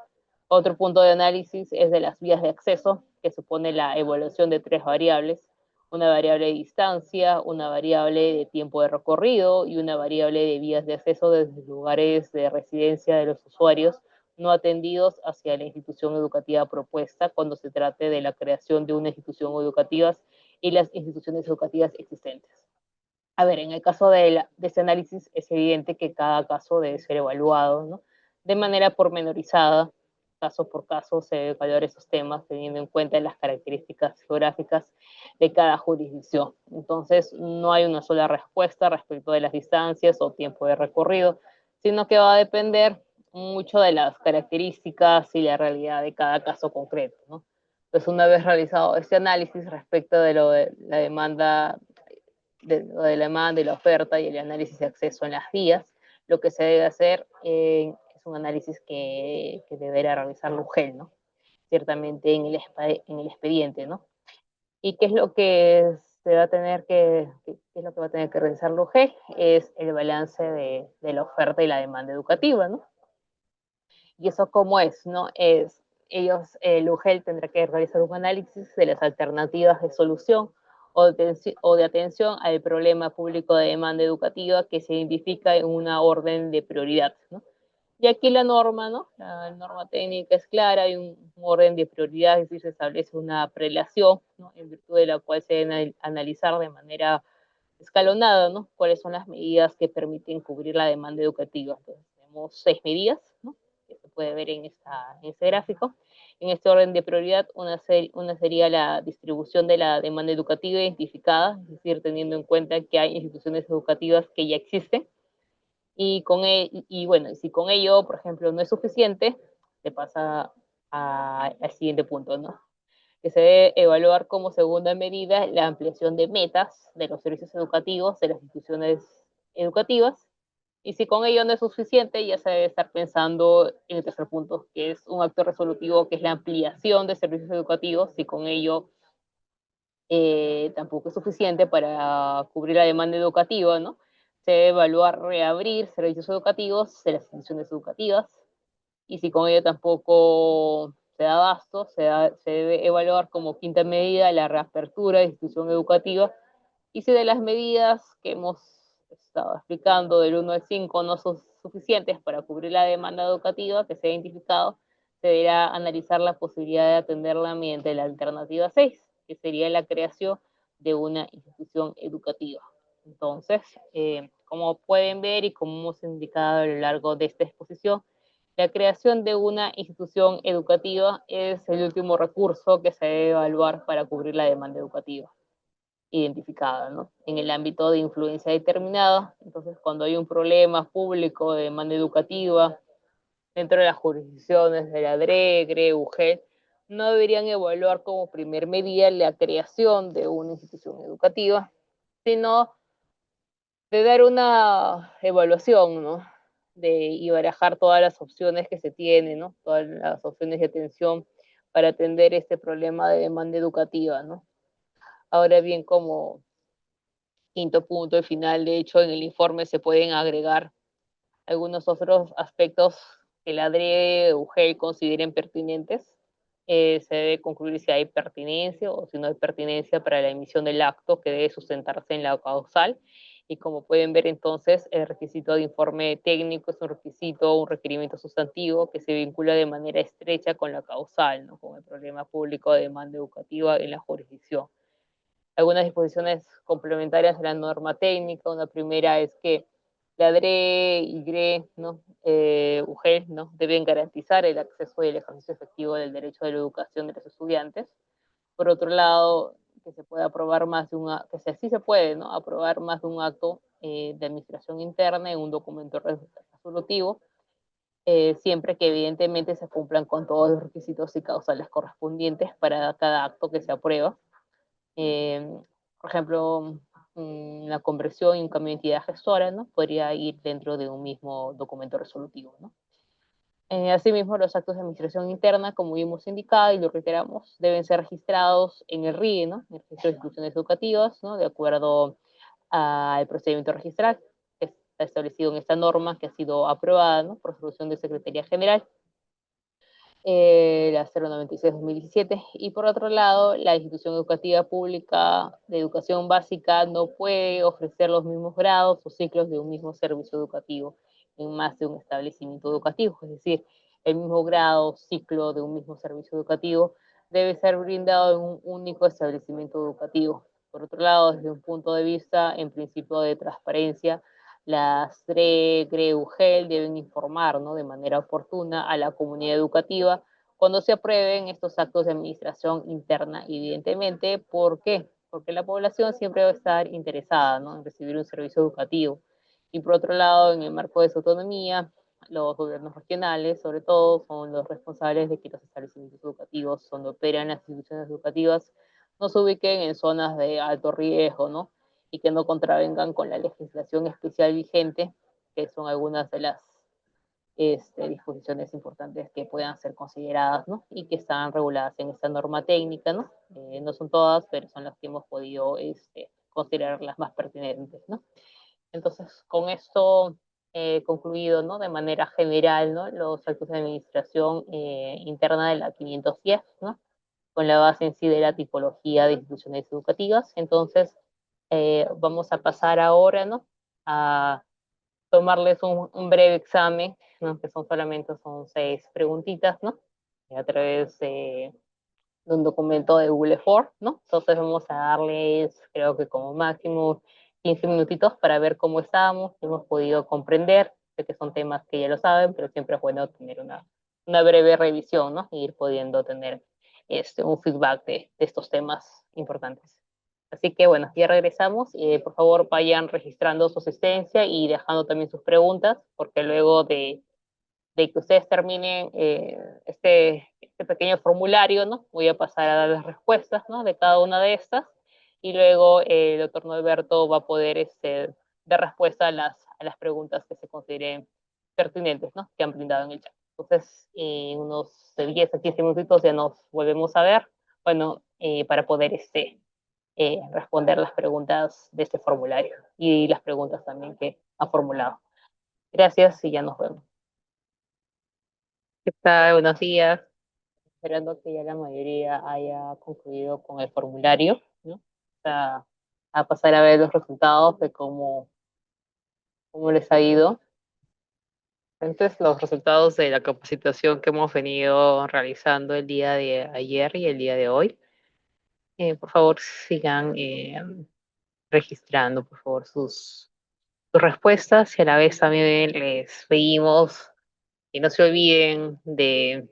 Speaker 2: Otro punto de análisis es de las vías de acceso, que supone la evaluación de 3 variables: una variable de distancia, una variable de tiempo de recorrido y una variable de vías de acceso desde lugares de residencia de los usuarios no atendidos hacia la institución educativa propuesta, cuando se trate de la creación de una institución educativa y las instituciones educativas existentes. A ver, en el caso de este análisis es evidente que cada caso debe ser evaluado, ¿no?, de manera pormenorizada. Caso por caso se debe evaluar esos temas teniendo en cuenta las características geográficas de cada jurisdicción. Entonces, no hay una sola respuesta respecto de las distancias o tiempo de recorrido, sino que va a depender mucho de las características y la realidad de cada caso concreto, ¿no? Entonces, una vez realizado este análisis respecto de lo de la demanda, la demanda y la oferta y el análisis de acceso en las vías, lo que se debe hacer es un análisis que deberá realizar la UGEL, ¿no?, ciertamente en el expediente, ¿no? ¿Y qué es lo que se va a tener qué es lo que va a tener que realizar la UGEL? Es el balance de la oferta y la demanda educativa, ¿no? ¿Y eso cómo es, no? El UGEL tendrá que realizar un análisis de las alternativas de solución o de atención al problema público de demanda educativa que se identifica en una orden de prioridad, ¿no? Y aquí la norma, ¿no?, la norma técnica es clara, hay un orden de prioridad, es decir, se establece una prelación, ¿no?, en virtud de la cual se deben analizar de manera escalonada, ¿no? ¿Cuáles son las medidas que permiten cubrir la demanda educativa? Entonces, tenemos 6 medidas, ¿no? Que se puede ver en este gráfico. En este orden de prioridad, una sería la distribución de la demanda educativa identificada, es decir, teniendo en cuenta que hay instituciones educativas que ya existen, bueno, si con ello, por ejemplo, no es suficiente, se pasa al siguiente punto, ¿no? Que se debe evaluar como segunda medida la ampliación de metas de los servicios educativos de las instituciones educativas, y si con ello no es suficiente, ya se debe estar pensando en el tercer punto, que es un acto resolutivo, que es la ampliación de servicios educativos, si con ello tampoco es suficiente para cubrir la demanda educativa, ¿no? Se debe evaluar reabrir servicios educativos de las instituciones educativas, y si con ello tampoco se da abasto, se debe evaluar como quinta medida la reapertura de institución educativa, y si de las medidas que hemos estado explicando del 1 al 5 no son suficientes para cubrir la demanda educativa que se ha identificado, se deberá analizar la posibilidad de atenderla mediante la alternativa 6, que sería la creación de una institución educativa. Entonces, como pueden ver y como hemos indicado a lo largo de esta exposición, la creación de una institución educativa es el último recurso que se debe evaluar para cubrir la demanda educativa identificada, ¿no? En el ámbito de influencia determinada. Entonces, cuando hay un problema público de demanda educativa dentro de las jurisdicciones de la DRE, GRE, UGEL, no deberían evaluar como primer medida la creación de una institución educativa, sino de dar una evaluación, ¿no? Y barajar todas las opciones que se tienen, ¿no? Todas las opciones de atención para atender este problema de demanda educativa, ¿no? Ahora bien, como quinto punto, al final, de hecho, en el informe se pueden agregar algunos otros aspectos que la DRE o UGEL consideren pertinentes. Se debe concluir si hay pertinencia o si no hay pertinencia para la emisión del acto, que debe sustentarse en la causal. Y como pueden ver, entonces, el requisito de informe técnico es un requisito, un requerimiento sustantivo que se vincula de manera estrecha con la causal, ¿no? Con el problema público de demanda educativa en la jurisdicción. Algunas disposiciones complementarias de la norma técnica. Una primera es que la DRE y GRE, ¿no? UGEL, ¿no? Deben garantizar el acceso y el ejercicio efectivo del derecho de la educación de los estudiantes. Por otro lado, que se puede aprobar más de que sí se puede, ¿no? Aprobar más de un acto de administración interna en un documento resolutivo, siempre que evidentemente se cumplan con todos los requisitos y causales correspondientes para cada acto que se aprueba. Por ejemplo, la conversión y un cambio de entidad gestora, ¿no? Podría ir dentro de un mismo documento resolutivo, ¿no? Asimismo, los actos de administración interna, como hemos indicado y lo reiteramos, deben ser registrados en el RIE, ¿no? En el registro de instituciones educativas, ¿no? De acuerdo al procedimiento registral que está establecido en esta norma, que ha sido aprobada, ¿no? Por resolución de Secretaría General, la 096-2017, y por otro lado, la institución educativa pública de educación básica no puede ofrecer los mismos grados o ciclos de un mismo servicio educativo en más de un establecimiento educativo, es decir, el mismo grado o ciclo de un mismo servicio educativo debe ser brindado en un único establecimiento educativo. Por otro lado, desde un punto de vista, en principio de transparencia, las DRE, GRE, UGEL deben informar, ¿no? De manera oportuna a la comunidad educativa cuando se aprueben estos actos de administración interna, evidentemente. ¿Por qué? Porque la población siempre va a estar interesada, ¿no? En recibir un servicio educativo. Y por otro lado, en el marco de su autonomía, los gobiernos regionales, sobre todo, son los responsables de que los establecimientos educativos, donde operan las instituciones educativas, no se ubiquen en zonas de alto riesgo, ¿no? Y que no contravengan con la legislación especial vigente, que son algunas de las disposiciones importantes que puedan ser consideradas, ¿no? Y que están reguladas en esta norma técnica, ¿no? No son todas, pero son las que hemos podido considerar las más pertinentes, ¿no? Entonces, con esto concluido, ¿no? De manera general, ¿no? Los actos de administración interna de la 510, ¿no? Con la base en sí de la tipología de instituciones educativas. Entonces, vamos a pasar ahora, ¿no? A tomarles un breve examen, ¿no? Que son 6 preguntitas, ¿no? A través de un documento de Google Form, ¿no? Entonces vamos a darles, creo que como máximo 15 minutitos para ver cómo estamos, si hemos podido comprender. Sé que son temas que ya lo saben, pero siempre es bueno tener una breve revisión, ¿no? Y ir pudiendo tener un feedback de estos temas importantes. Así que bueno, ya regresamos. Por favor, vayan registrando su asistencia y dejando también sus preguntas, porque luego de que ustedes terminen este pequeño formulario, ¿no? Voy a pasar a dar las respuestas, ¿no? De cada una de estas y luego el doctor Norberto va a poder dar respuesta a las preguntas que se consideren pertinentes, ¿no? Que han brindado en el chat. Entonces, en unos 10 a 15 minutitos ya nos volvemos a ver, bueno, para poder responder las preguntas de este formulario y las preguntas también que ha formulado. Gracias y ya nos vemos. ¿Qué tal? Buenos días. Esperando que ya la mayoría haya concluido con el formulario, ¿no? O sea, a pasar a ver los resultados de cómo les ha ido. Entonces, los resultados de la capacitación que hemos venido realizando el día de ayer y el día de hoy. Por favor, sigan registrando, por favor, sus respuestas y a la vez también les pedimos que no se olviden de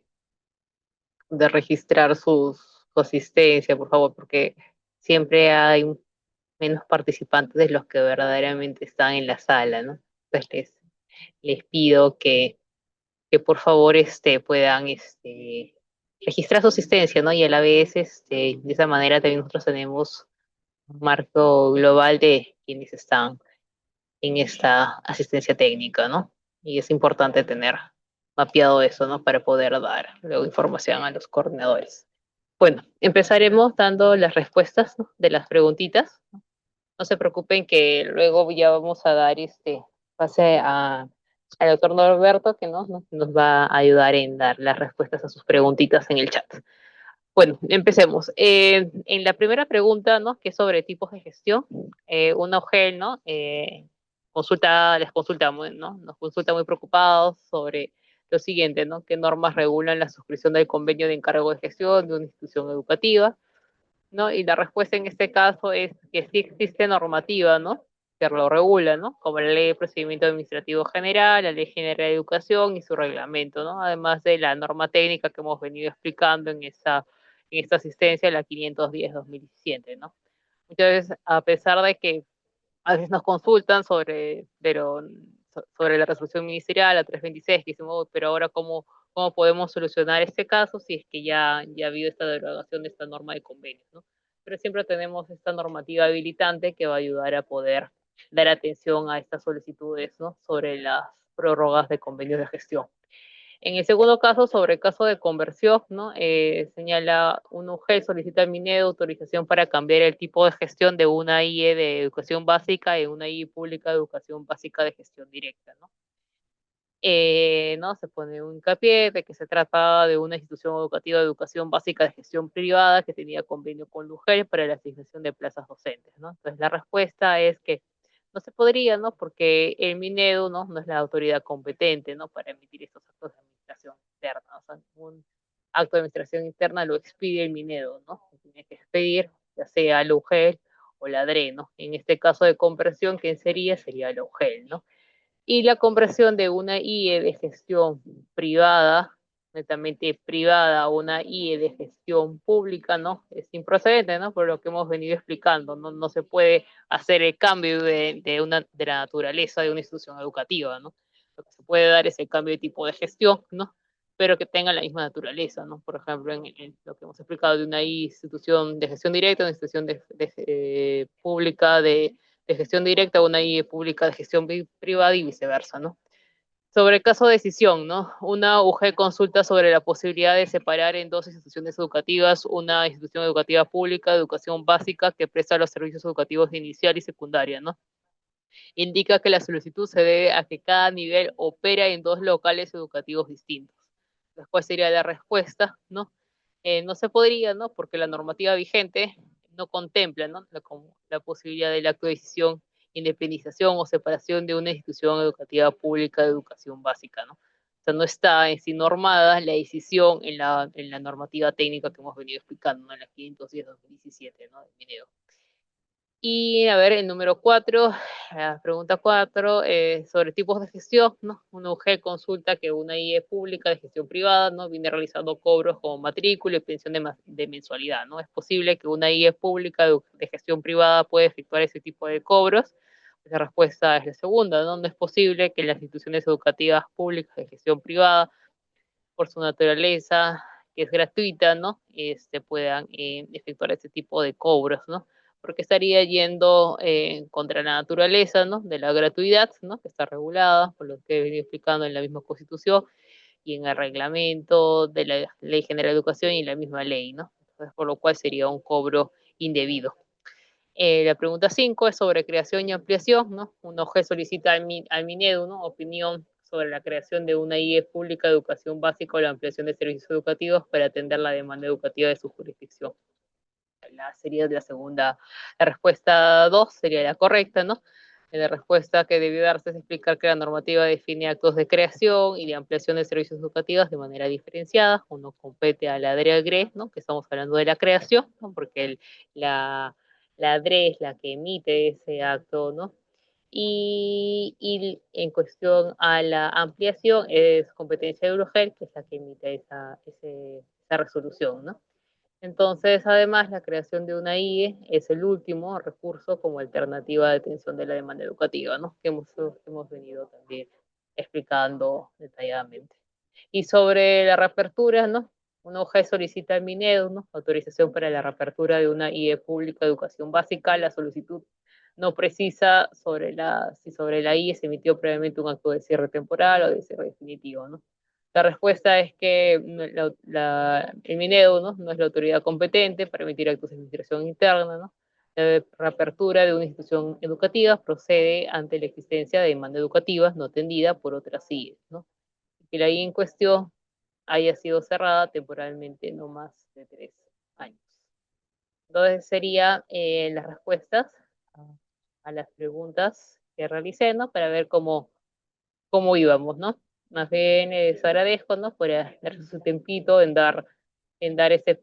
Speaker 2: registrar su asistencia, por favor, porque siempre hay menos participantes de los que verdaderamente están en la sala, ¿no? Entonces les pido que por favor puedan registrar su asistencia, ¿no? Y a la vez, de esa manera también nosotros tenemos un marco global de quienes están en esta asistencia técnica, ¿no? Y es importante tener mapeado eso, ¿no? Para poder dar luego información a los coordinadores. Bueno, empezaremos dando las respuestas, ¿no? De las preguntitas. No se preocupen que luego ya vamos a dar pase al doctor Norberto que nos va a ayudar en dar las respuestas a sus preguntitas en el chat. Bueno, empecemos. En la primera pregunta, ¿no? Que es sobre tipos de gestión, una OGEL, ¿no? Les consultamos, ¿no? Nos consulta muy preocupados sobre lo siguiente, ¿no? ¿Qué normas regulan la suscripción del convenio de encargo de gestión de una institución educativa? ¿No? Y la respuesta en este caso es que sí existe normativa, ¿no? Que lo regula, ¿no? Como la Ley de Procedimiento Administrativo General, la Ley General de Educación y su reglamento, ¿no? Además de la norma técnica que hemos venido explicando en esta asistencia, la 510-2017, ¿no? Entonces, a pesar de que a veces nos consultan sobre la resolución ministerial, la 326, que hicimos, "Oh, pero ahora cómo podemos solucionar este caso si es que ya ha habido esta derogación de esta norma de convenios, ¿no? Pero siempre tenemos esta normativa habilitante que va a ayudar a poder dar atención a estas solicitudes, ¿no? Sobre las prórrogas de convenios de gestión. En el segundo caso, sobre el caso de conversión, ¿no? Señala un UG solicita al Minedo autorización para cambiar el tipo de gestión de una IE de educación básica en una IE pública de educación básica de gestión directa, ¿no? ¿No? Se pone un hincapié de que se trata de una institución educativa de educación básica de gestión privada que tenía convenio con UGEL para la asignación de plazas docentes, ¿no? Entonces la respuesta es que no se podría, ¿no? Porque el Minedu, ¿no? No es la autoridad competente, ¿no? Para emitir estos actos de administración interna. O sea, un acto de administración interna lo expide el Minedu, ¿no? Lo tiene que expedir, ya sea la UGEL o la DRE, ¿no? En este caso de conversión, ¿quién sería? Sería la UGEL, ¿no? Y la conversión de una IE de gestión privada, netamente privada, a una IE de gestión pública, ¿no? Es improcedente, ¿no? Por lo que hemos venido explicando, no se puede hacer el cambio de la naturaleza de una institución educativa, ¿no? Lo que se puede dar es el cambio de tipo de gestión, ¿no? Pero que tenga la misma naturaleza, ¿no? Por ejemplo, en lo que hemos explicado de una institución de gestión directa, una institución pública de gestión directa, una IE pública de gestión privada y viceversa, ¿no? Sobre el caso de decisión, ¿no? Una UG consulta sobre la posibilidad de separar en dos instituciones educativas, una institución educativa pública de educación básica que presta los servicios educativos de inicial y secundaria, ¿no? Indica que la solicitud se debe a que cada nivel opera en dos locales educativos distintos. Después sería la respuesta, ¿no? No se podría, ¿no? Porque la normativa vigente no contempla, ¿no? La posibilidad del acto de decisión, independización o separación de una institución educativa pública de educación básica, ¿no? O sea, no está en sí normada la decisión en la normativa técnica que hemos venido explicando, ¿no? En la 510-2017, ¿no? Del Minedo. Y a ver, el número 4, la pregunta 4, sobre tipos de gestión, ¿no? Una UG consulta que una IE pública de gestión privada, ¿no? Viene realizando cobros como matrícula y pensión de mensualidad, ¿no? Es posible que una IE pública de gestión privada pueda efectuar ese tipo de cobros. La respuesta es la segunda, ¿no? No es posible que las instituciones educativas públicas de gestión privada, por su naturaleza, que es gratuita, ¿no? Puedan efectuar ese tipo de cobros, ¿no? Porque estaría yendo contra la naturaleza, ¿no? De la gratuidad, ¿no? Que está regulada, por lo que he venido explicando en la misma Constitución y en el reglamento de la Ley General de Educación y la misma ley, ¿no? Entonces, por lo cual sería un cobro indebido. La pregunta 5 es sobre creación y ampliación, ¿no? Un OG solicita al Minedu, ¿no? Opinión sobre la creación de una IE pública de educación básica o la ampliación de servicios educativos para atender la demanda educativa de su jurisdicción. Sería la segunda, la respuesta 2 sería la correcta, ¿no? La respuesta que debió darse es explicar que la normativa define actos de creación y de ampliación de servicios educativos de manera diferenciada. Uno compete a la DREGRE, ¿no? Que estamos hablando de la creación, ¿no? Porque la DRE es la que emite ese acto, ¿no? Y en cuestión a la ampliación es competencia de Eurogel, que es la que emite esa resolución, ¿no? Entonces, además, la creación de una IE es el último recurso como alternativa de atención de la demanda educativa, ¿no? Que hemos venido también explicando detalladamente. Y sobre la reapertura, ¿no? Una hoja solicita al Minedu, ¿no? Autorización para la reapertura de una IE pública de educación básica. La solicitud no precisa si sobre la IE se emitió previamente un acto de cierre temporal o de cierre definitivo, ¿no? La respuesta es que el Minedu, ¿no? No es la autoridad competente para emitir actos de administración interna, ¿no? La reapertura de una institución educativa procede ante la existencia de demanda educativa no atendida por otras IES, ¿no? Que la IE en cuestión haya sido cerrada temporalmente no más de 3 años. Entonces serían las respuestas a las preguntas que realicé, ¿no? Para ver cómo íbamos, ¿no? Más bien les agradezco, ¿no? Por darse su tempito en dar ese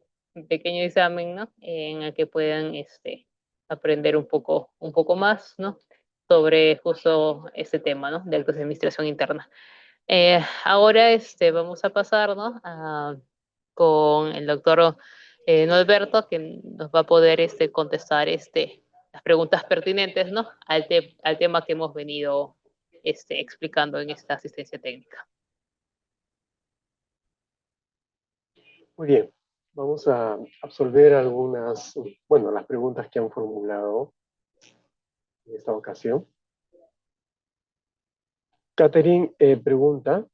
Speaker 2: pequeño examen, ¿no? En el que puedan aprender un poco más, ¿no? Sobre justo ese tema, ¿no? De actos de administración interna. Ahora vamos a pasar, ¿no? Con el doctor Norberto, que nos va a poder contestar las preguntas pertinentes, ¿no? Al tema que hemos venido explicando en esta asistencia técnica.
Speaker 1: Muy bien, vamos a absolver algunas, bueno, las preguntas que han formulado en esta ocasión. Catherine pregunta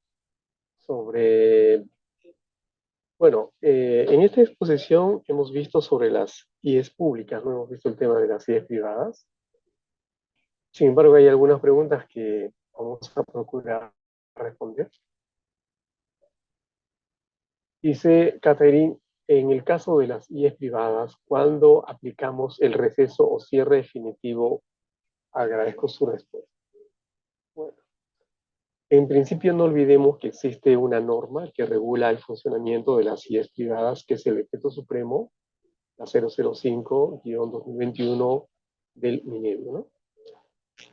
Speaker 1: sobre, bueno, en esta exposición hemos visto sobre las IES públicas, no hemos visto el tema de las IES privadas. Sin embargo, hay algunas preguntas que vamos a procurar responder. Dice Catherine, en el caso de las IES privadas, ¿cuándo aplicamos el receso o cierre definitivo? Agradezco su respuesta. Bueno, en principio no olvidemos que existe una norma que regula el funcionamiento de las IES privadas, que es el Decreto Supremo, la 005-2021 del Minedu, ¿no?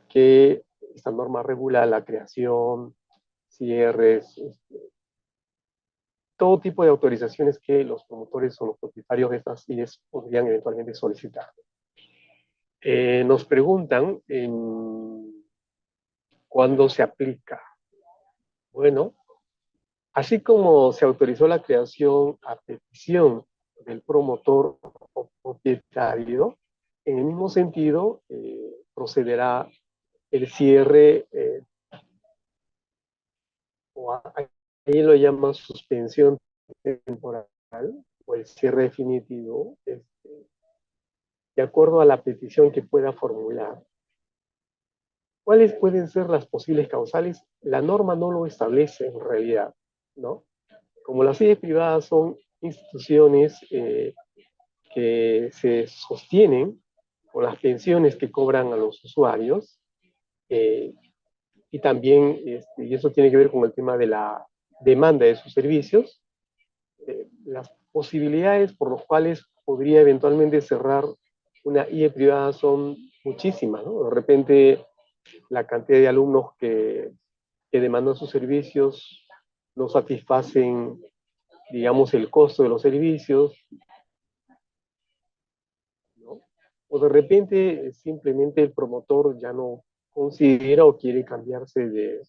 Speaker 1: Que esta norma regula la creación, cierres, todo tipo de autorizaciones que los promotores o los propietarios de estas IES podrían eventualmente solicitar. Nos preguntan cuándo se aplica. Bueno, así como se autorizó la creación a petición del promotor o propietario, en el mismo sentido procederá el cierre, ahí lo llaman suspensión temporal o el cierre definitivo, de acuerdo a la petición que pueda formular. ¿Cuáles pueden ser las posibles causales? La norma no lo establece en realidad, ¿no? Como las sedes privadas son instituciones que se sostienen por las pensiones que cobran a los usuarios, y también, y eso tiene que ver con el tema de la demanda de sus servicios, las posibilidades por las cuales podría eventualmente cerrar una IE privada son muchísimas, ¿no? De repente la cantidad de alumnos que demandan sus servicios no satisfacen, digamos, el costo de los servicios, ¿no? O de repente simplemente el promotor ya no considera o quiere cambiarse de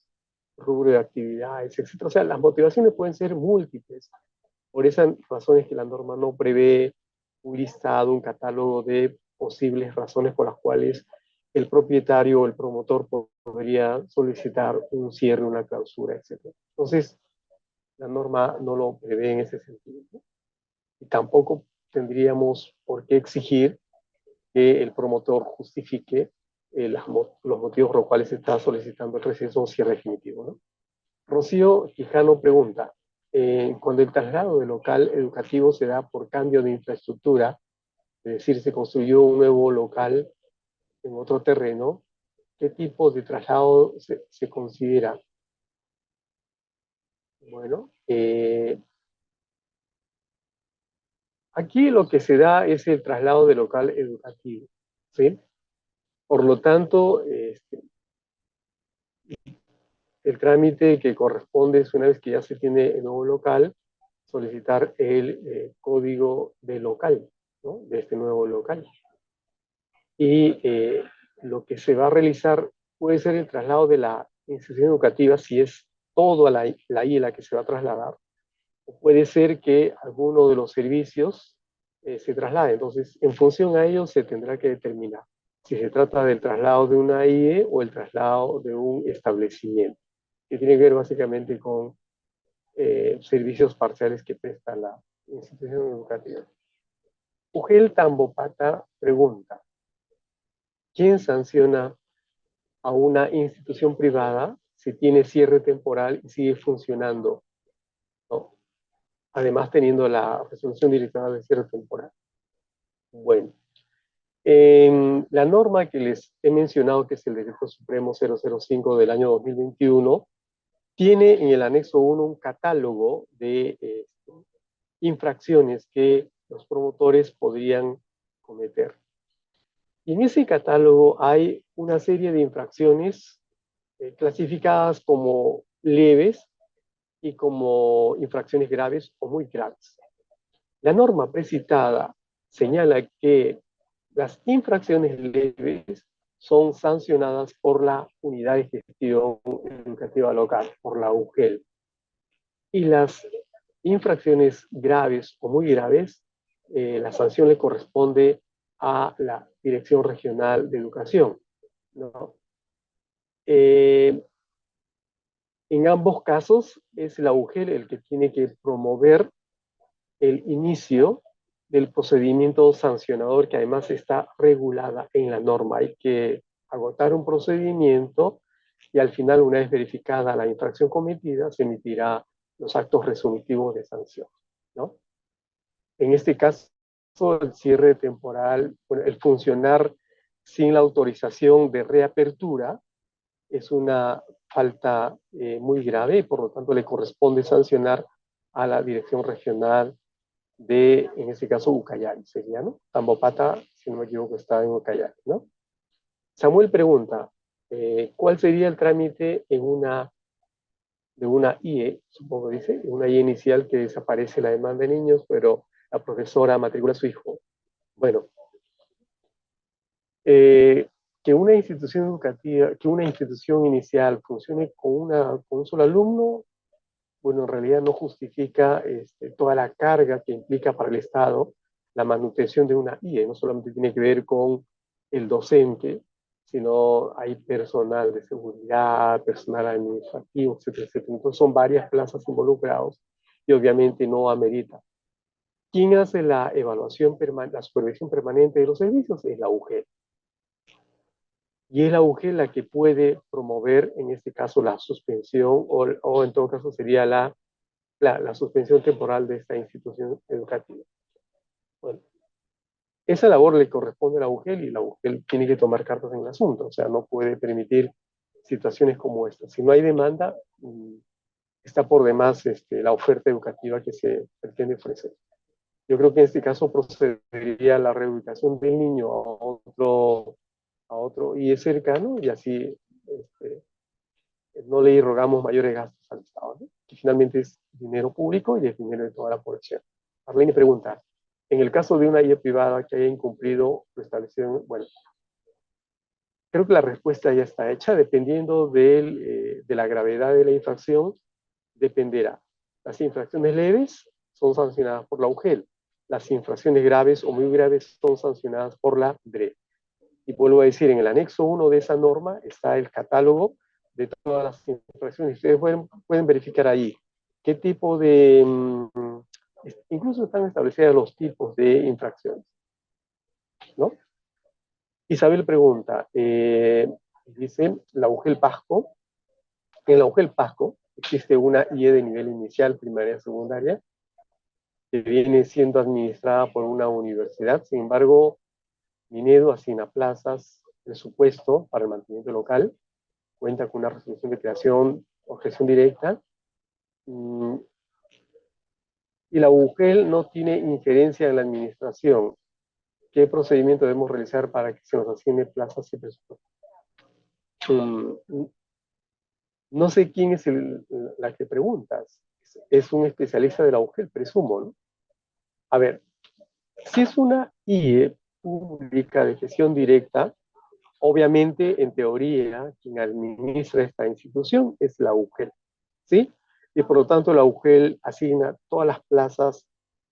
Speaker 1: rubro de actividades, etc. O sea, las motivaciones pueden ser múltiples. Por esas razones que la norma no prevé un listado, un catálogo de posibles razones por las cuales el propietario o el promotor podría solicitar un cierre, una clausura, etc. Entonces, la norma no lo prevé en ese sentido, ¿no? Y tampoco tendríamos por qué exigir que el promotor justifique los motivos por los cuales se está solicitando el receso o cierre definitivo, ¿no? Rocío Quijano pregunta, cuando el traslado de local educativo se da por cambio de infraestructura, es decir, se construyó un nuevo local en otro terreno, ¿qué tipo de traslado se considera? Bueno, aquí lo que se da es el traslado de local educativo, ¿sí? Por lo tanto, el trámite que corresponde es una vez que ya se tiene el nuevo local, solicitar el código de local, ¿no? De este nuevo local. Y lo que se va a realizar puede ser el traslado de la institución educativa, si es toda la I la que se va a trasladar, o puede ser que alguno de los servicios se traslade. Entonces, en función a ello se tendrá que determinar si se trata del traslado de una IE o el traslado de un establecimiento, que tiene que ver básicamente con servicios parciales que presta la institución educativa. Ugel Tambopata pregunta, ¿quién sanciona a una institución privada si tiene cierre temporal y sigue funcionando, ¿no? Además teniendo la resolución directora de cierre temporal? Bueno, en la norma que les he mencionado, que es el Decreto Supremo 005 del año 2021, tiene en el anexo 1 un catálogo de infracciones que los promotores podrían cometer. Y en ese catálogo hay una serie de infracciones clasificadas como leves y como infracciones graves o muy graves. La norma precitada señala que las infracciones leves son sancionadas por la Unidad de Gestión Educativa Local, por la UGEL. Y las infracciones graves o muy graves, la sanción le corresponde a la Dirección Regional de Educación, ¿no? En ambos casos es la UGEL el que tiene que promover el inicio del procedimiento sancionador, que además está regulada en la norma. Hay que agotar un procedimiento y al final, una vez verificada la infracción cometida, se emitirá los actos resolutivos de sanción, ¿no? En este caso, el cierre temporal, bueno, el funcionar sin la autorización de reapertura es una falta muy grave y por lo tanto le corresponde sancionar a la Dirección Regional de, en este caso, Ucayali, sería, ¿no? Tambopata, si no me equivoco, está en Ucayali, ¿no? Samuel pregunta, ¿cuál sería el trámite de una IE, supongo dice, en una IE inicial que desaparece la demanda de niños, pero la profesora matricula a su hijo? Bueno, que una institución educativa, que una institución inicial funcione con un solo alumno, bueno, en realidad no justifica toda la carga que implica para el Estado la manutención de una IE. No solamente tiene que ver con el docente, sino hay personal de seguridad, personal administrativo, etcétera, etcétera. Entonces son varias plazas involucrados y obviamente no amerita. ¿Quién hace la evaluación, la supervisión permanente de los servicios? Es la UGEL. Y es la UGEL la que puede promover, en este caso, la suspensión o en todo caso sería la suspensión temporal de esta institución educativa. Bueno, esa labor le corresponde a la UGEL y la UGEL tiene que tomar cartas en el asunto, o sea, no puede permitir situaciones como esta. Si no hay demanda, está por demás la oferta educativa que se pretende ofrecer. Yo creo que en este caso procedería la reubicación del niño a otro IE cercano y así no le rogamos mayores gastos al Estado, ¿no? Que finalmente es dinero público y es dinero de toda la población. Arlene pregunta, en el caso de una IE privada que haya incumplido lo establecido, bueno, creo que la respuesta ya está hecha, dependiendo de la gravedad de la infracción, dependerá. Las infracciones leves son sancionadas por la UGEL, las infracciones graves o muy graves son sancionadas por la DRE. Y vuelvo a decir, en el anexo 1 de esa norma está el catálogo de todas las infracciones. Ustedes pueden verificar ahí qué tipo de... incluso están establecidos los tipos de infracciones, ¿no? Isabel pregunta, dice, la UGEL Pasco, en la UGEL Pasco existe una IE de nivel inicial, primaria, secundaria, que viene siendo administrada por una universidad. Sin embargo, Minedo asigna plazas, presupuesto para el mantenimiento local, cuenta con una resolución de creación o gestión directa, y la UGEL no tiene injerencia en la administración. ¿Qué procedimiento debemos realizar para que se nos asigne plazas y presupuesto? No sé quién es la que preguntas. Es un especialista de la UGEL, presumo, ¿no? A ver, si es una IE pública de gestión directa, obviamente, en teoría, quien administra esta institución es la UGEL, ¿sí? Y por lo tanto, la UGEL asigna todas las plazas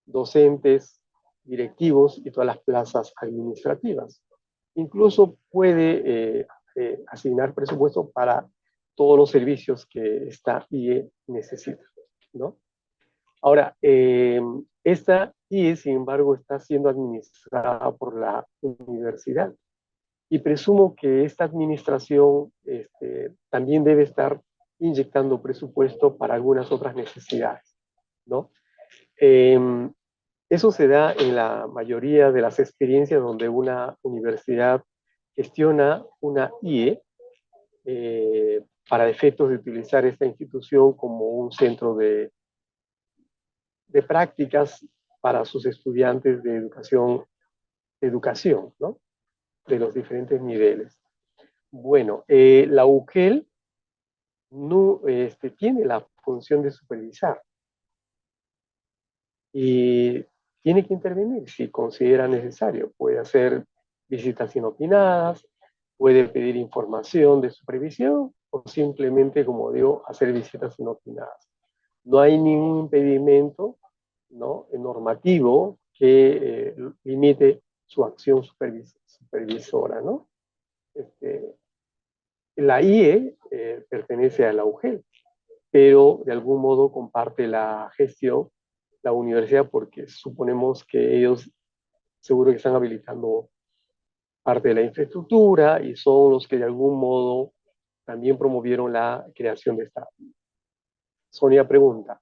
Speaker 1: docentes, directivos y todas las plazas administrativas. Incluso puede asignar presupuesto para todos los servicios que esta IE necesita, ¿no? Ahora, esta IE, sin embargo, está siendo administrada por la universidad y presumo que esta administración también debe estar inyectando presupuesto para algunas otras necesidades, ¿no? Eso se da en la mayoría de las experiencias donde una universidad gestiona una IE para efectos de utilizar esta institución como un centro de prácticas para sus estudiantes de educación, ¿no? De los diferentes niveles. Bueno, la UGEL no tiene la función de supervisar y tiene que intervenir si considera necesario. Puede hacer visitas inopinadas, puede pedir información de supervisión o simplemente, como digo, hacer visitas inopinadas. No hay ningún impedimento, ¿no?, normativo que limite su acción supervisora, ¿no? La IE pertenece a la UGEL, pero de algún modo comparte la gestión la universidad porque suponemos que ellos seguro que están habilitando parte de la infraestructura y son los que de algún modo también promovieron la creación de esta. Sonia pregunta,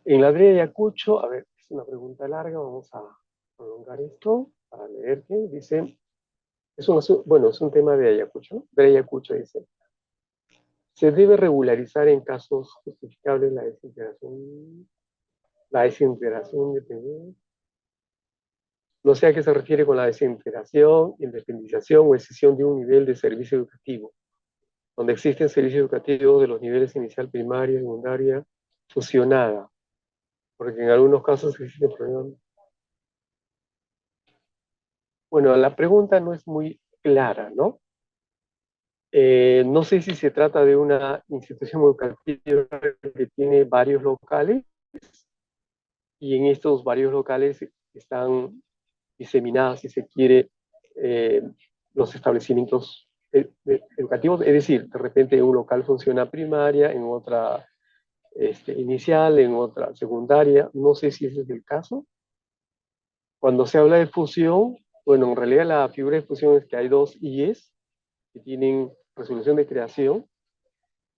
Speaker 1: en la de Ayacucho, a ver, es una pregunta larga, vamos a prolongar esto para leerte, dice, bueno, es un tema de Ayacucho, ¿no? De Ayacucho dice, se debe regularizar en casos justificables la desintegración independiente. No sé a qué se refiere con la desintegración, independización o excesión de un nivel de servicio educativo, donde existen servicios educativos de los niveles inicial, primaria, secundaria, fusionada, porque en algunos casos existen problemas. Bueno, la pregunta no es muy clara, ¿no? No sé si se trata de una institución educativa que tiene varios locales y en estos varios locales están diseminadas, si se quiere, los establecimientos educativos, es decir, de repente un local funciona primaria, en otra inicial, en otra secundaria, no sé si ese es el caso. Cuando se habla de fusión, bueno, en realidad la figura de fusión es que hay dos IES que tienen resolución de creación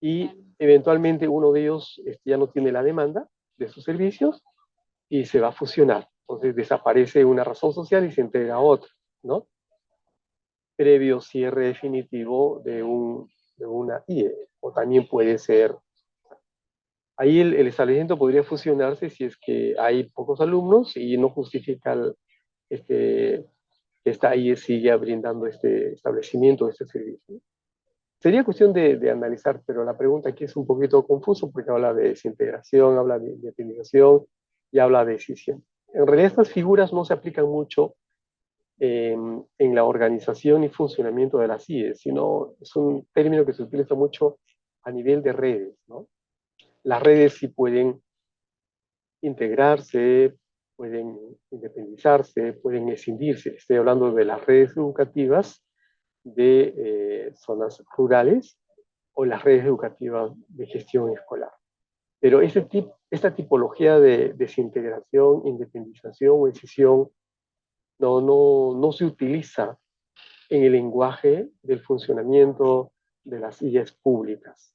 Speaker 1: y eventualmente uno de ellos ya no tiene la demanda de sus servicios y se va a fusionar. Entonces desaparece una razón social y se integra a otra, ¿no? Previo cierre definitivo de una IE, o también puede ser Ahí el establecimiento podría fusionarse si es que hay pocos alumnos y no justifica este, que esta IE siga brindando este establecimiento, este servicio. Sería cuestión de analizar, pero la pregunta aquí es un poquito confuso porque habla de desintegración, habla de independización y habla de decisión. En realidad estas figuras no se aplican mucho en la organización y funcionamiento de las IES, sino es un término que se utiliza mucho a nivel de redes, ¿no? Las redes sí pueden integrarse, pueden independizarse, pueden escindirse. Estoy hablando de las redes educativas de zonas rurales o las redes educativas de gestión escolar. Pero esta tipología de desintegración, independización o escisión no se utiliza en el lenguaje del funcionamiento de las IES públicas.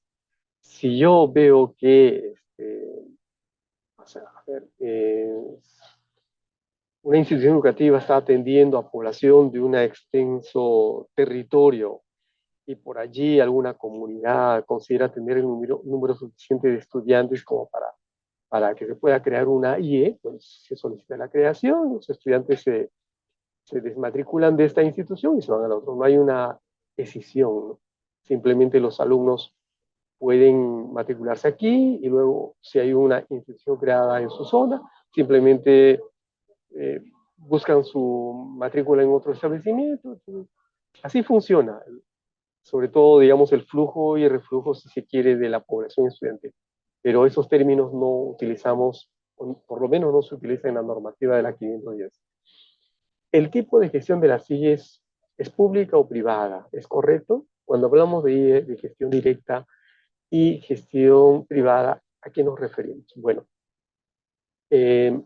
Speaker 1: Si yo veo que o sea, a ver, una institución educativa está atendiendo a población de un extenso territorio y por allí alguna comunidad considera tener el número suficiente de estudiantes como para que se pueda crear una IE, pues se solicita la creación, los estudiantes se desmatriculan de esta institución y se van a la otra. No hay una decisión, ¿no? Simplemente los alumnos pueden matricularse aquí y luego si hay una institución creada en su zona, simplemente eh, buscan su matrícula en otro establecimiento. Así funciona, sobre todo, digamos, el flujo y el reflujo, si se quiere, de la población estudiantil. Pero esos términos no utilizamos, por lo menos no se utiliza en la normativa de la 510. El tipo de gestión de las IE es pública o privada, ¿es correcto? Cuando hablamos de IE, de gestión directa y gestión privada, ¿a qué nos referimos? Bueno, eh,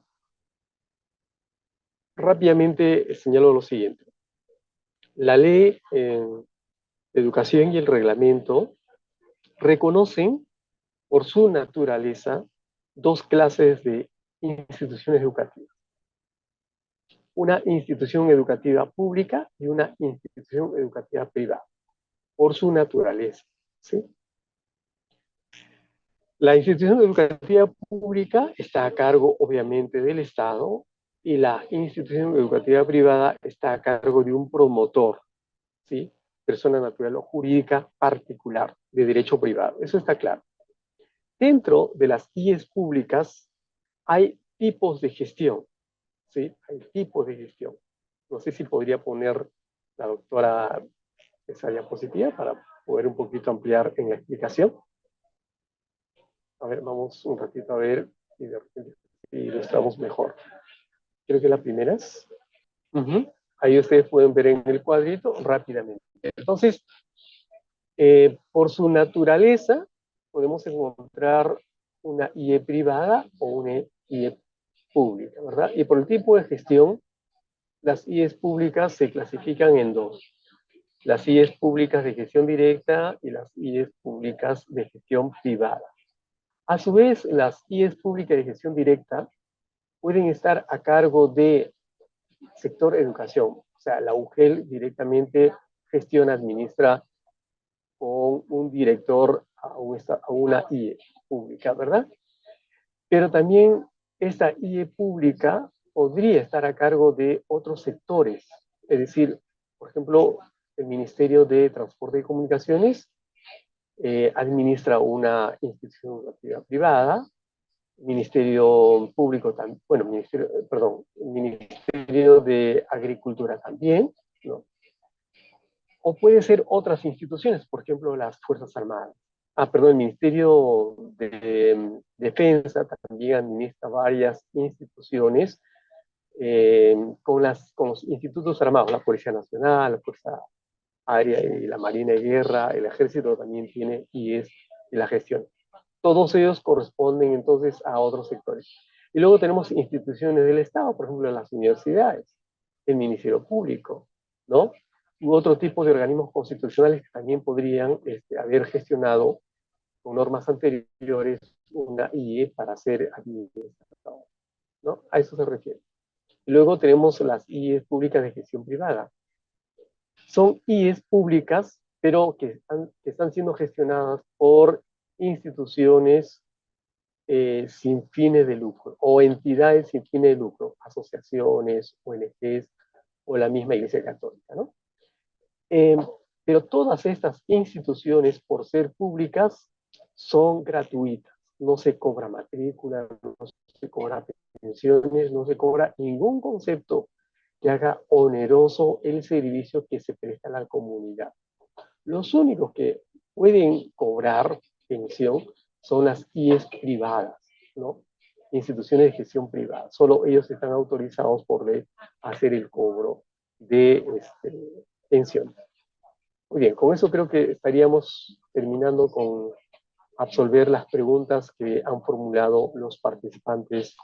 Speaker 1: rápidamente señalo lo siguiente. La ley de educación y el reglamento reconocen por su naturaleza dos clases de instituciones educativas. Una institución educativa pública y una institución educativa privada, por su naturaleza, ¿sí? La institución educativa pública está a cargo, obviamente, del Estado y la institución educativa privada está a cargo de un promotor, ¿sí? Persona natural o jurídica particular de derecho privado. Eso está claro. Dentro de las IES públicas hay tipos de gestión, ¿sí? Hay tipos de gestión. No sé si podría poner la doctora esa diapositiva para poder un poquito ampliar en la explicación. A ver, vamos un ratito a ver y de repente ilustramos mejor. Creo que la primera es. Ahí ustedes pueden ver en el cuadrito rápidamente. Entonces, por su naturaleza, podemos encontrar una IE privada o una IE pública, ¿verdad? Y por el tipo de gestión, las IES públicas se clasifican en dos. Las IES públicas de gestión directa y las IES públicas de gestión privada. A su vez, las IES públicas de gestión directa pueden estar a cargo de sector educación. O sea, la UGEL directamente gestiona, administra con un director a una IE pública, ¿verdad? Pero también esta IE pública podría estar a cargo de otros sectores. Es decir, por ejemplo, el Ministerio de Transporte y Comunicaciones administra una institución educativa privada, Ministerio Público también, bueno, Ministerio de Agricultura también, ¿no? O puede ser otras instituciones, por ejemplo, las Fuerzas Armadas. Perdón, el Ministerio de Defensa también administra varias instituciones con los institutos armados, la Policía Nacional, la Fuerza Aérea y la Marina de Guerra, el Ejército también tiene IES y la gestión. Todos ellos corresponden entonces a otros sectores. Y luego tenemos instituciones del Estado, por ejemplo, las universidades, el Ministerio Público, ¿no? U otro tipo de organismos constitucionales que también podrían haber gestionado con normas anteriores una IE para ser administrado, ¿no? A eso se refiere. Y luego tenemos las IES públicas de gestión privada. Son IES públicas, pero que están siendo gestionadas por instituciones sin fines de lucro o entidades sin fines de lucro, asociaciones, ONGs o la misma Iglesia Católica, ¿no? Eh, pero todas estas instituciones, por ser públicas, son gratuitas. No se cobra matrícula, no se cobra pensiones, no se cobra ningún concepto que haga oneroso el servicio que se presta a la comunidad. Los únicos que pueden cobrar pensión son las IES privadas, ¿no? Instituciones de gestión privada. Solo ellos están autorizados por ley a hacer el cobro de pensión. Muy bien, con eso creo que estaríamos terminando con absolver las preguntas que han formulado los participantes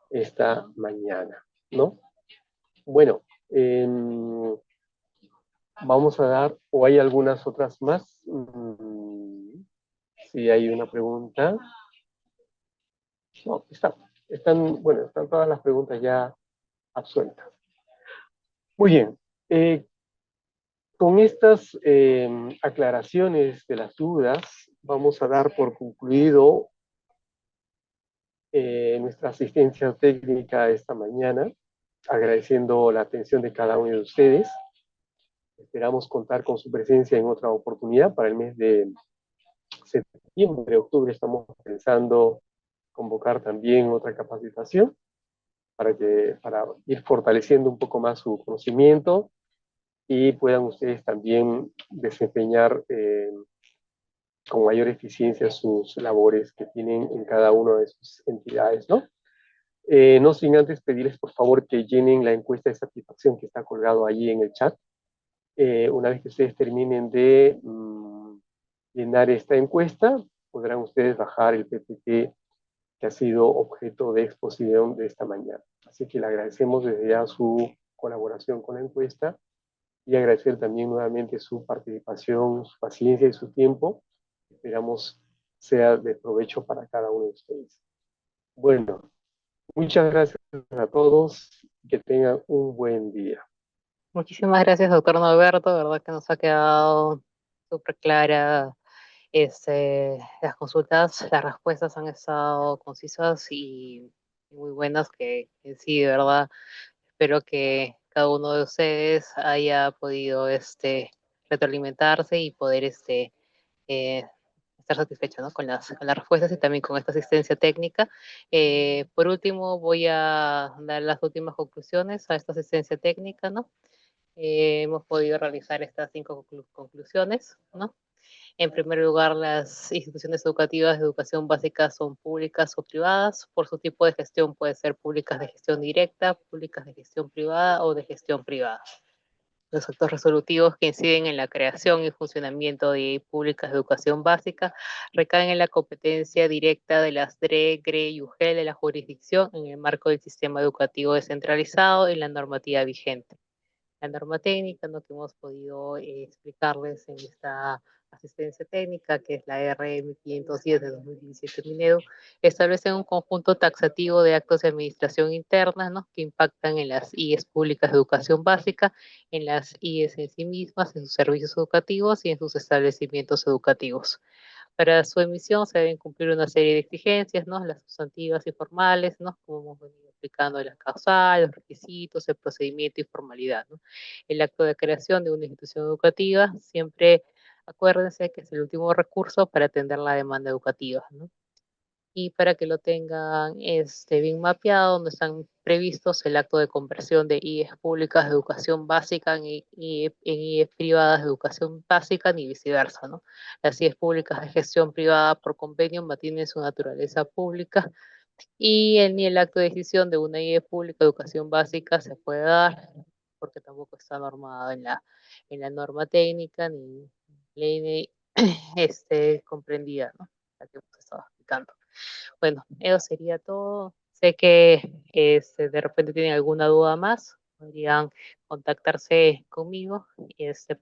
Speaker 1: esta mañana, ¿no? Bueno, vamos a dar, o hay algunas otras más. Si hay una pregunta. No, están todas las preguntas ya absueltas. Muy bien. Con estas aclaraciones de las dudas, vamos a dar por concluido nuestra asistencia técnica esta mañana, agradeciendo la atención de cada uno de ustedes. Esperamos contar con su presencia en otra oportunidad para el mes de septiembre, octubre. Estamos pensando convocar también otra capacitación para ir fortaleciendo un poco más su conocimiento y puedan ustedes también desempeñar con mayor eficiencia sus labores que tienen en cada una de sus entidades, ¿no? No sin antes pedirles, por favor, que llenen la encuesta de satisfacción que está colgado allí en el chat. Una vez que ustedes terminen de llenar esta encuesta, podrán ustedes bajar el PPT que ha sido objeto de exposición de esta mañana. Así que le agradecemos desde ya su colaboración con la encuesta y agradecer también nuevamente su participación, su paciencia y su tiempo. Esperamos sea de provecho para cada uno de ustedes. Bueno, muchas gracias a todos. Que tengan un buen día.
Speaker 2: Muchísimas gracias, doctor Norberto, verdad que nos ha quedado súper clara las consultas, las respuestas han estado concisas y muy buenas, que sí, de verdad, espero que cada uno de ustedes haya podido retroalimentarse y poder eh, estar satisfecho, ¿no? con las respuestas y también con esta asistencia técnica. Por último, voy a dar las últimas conclusiones a esta asistencia técnica, ¿no? Hemos podido realizar estas 5 conclusiones, ¿no? En primer lugar, las instituciones educativas de educación básica son públicas o privadas. Por su tipo de gestión puede ser públicas de gestión directa, públicas de gestión privada o de gestión privada. Los actos resolutivos que inciden en la creación y funcionamiento de públicas de educación básica recaen en la competencia directa de las DRE, GRE y UGEL de la jurisdicción en el marco del sistema educativo descentralizado y la normativa vigente. La norma técnica, ¿no? que hemos podido explicarles en esta asistencia técnica, que es la RM 510 de 2017 Minedu, establece un conjunto taxativo de actos de administración interna, ¿no? que impactan en las IES públicas de educación básica, en las IES en sí mismas, en sus servicios educativos y en sus establecimientos educativos. Para su emisión se deben cumplir una serie de exigencias, ¿no? Las sustantivas y formales, ¿no? Como hemos venido explicando, las causales, los requisitos, el procedimiento y formalidad, ¿no? El acto de creación de una institución educativa, siempre acuérdense que es el último recurso para atender la demanda educativa, ¿no? Y para que lo tengan bien mapeado, donde están previstos el acto de conversión de IES públicas de educación básica en IES privadas de educación básica, ni viceversa, ¿no? Las IES públicas de gestión privada por convenio mantienen su naturaleza pública y ni el acto de decisión de una IES pública de educación básica se puede dar porque tampoco está normado en la norma técnica ni ley comprendida, ¿no? La que hemos estado explicando. Bueno, eso sería todo. Sé que de repente tienen alguna duda más, podrían contactarse conmigo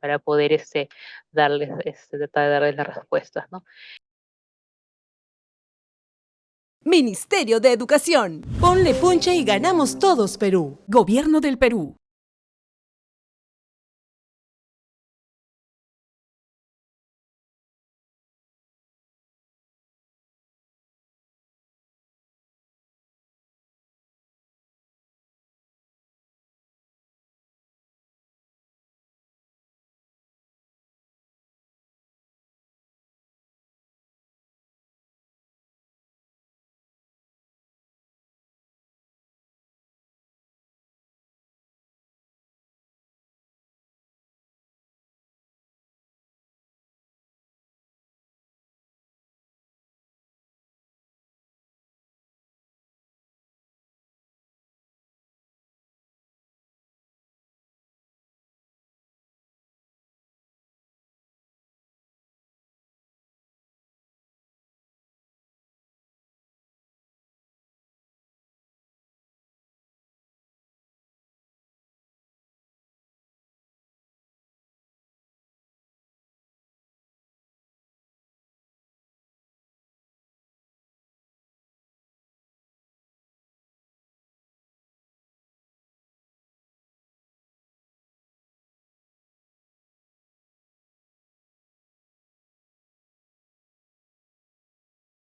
Speaker 2: para poder darles, tratar de darles las respuestas, ¿no?
Speaker 3: Ministerio de Educación. Ponle punche y ganamos todos Perú. Gobierno del Perú.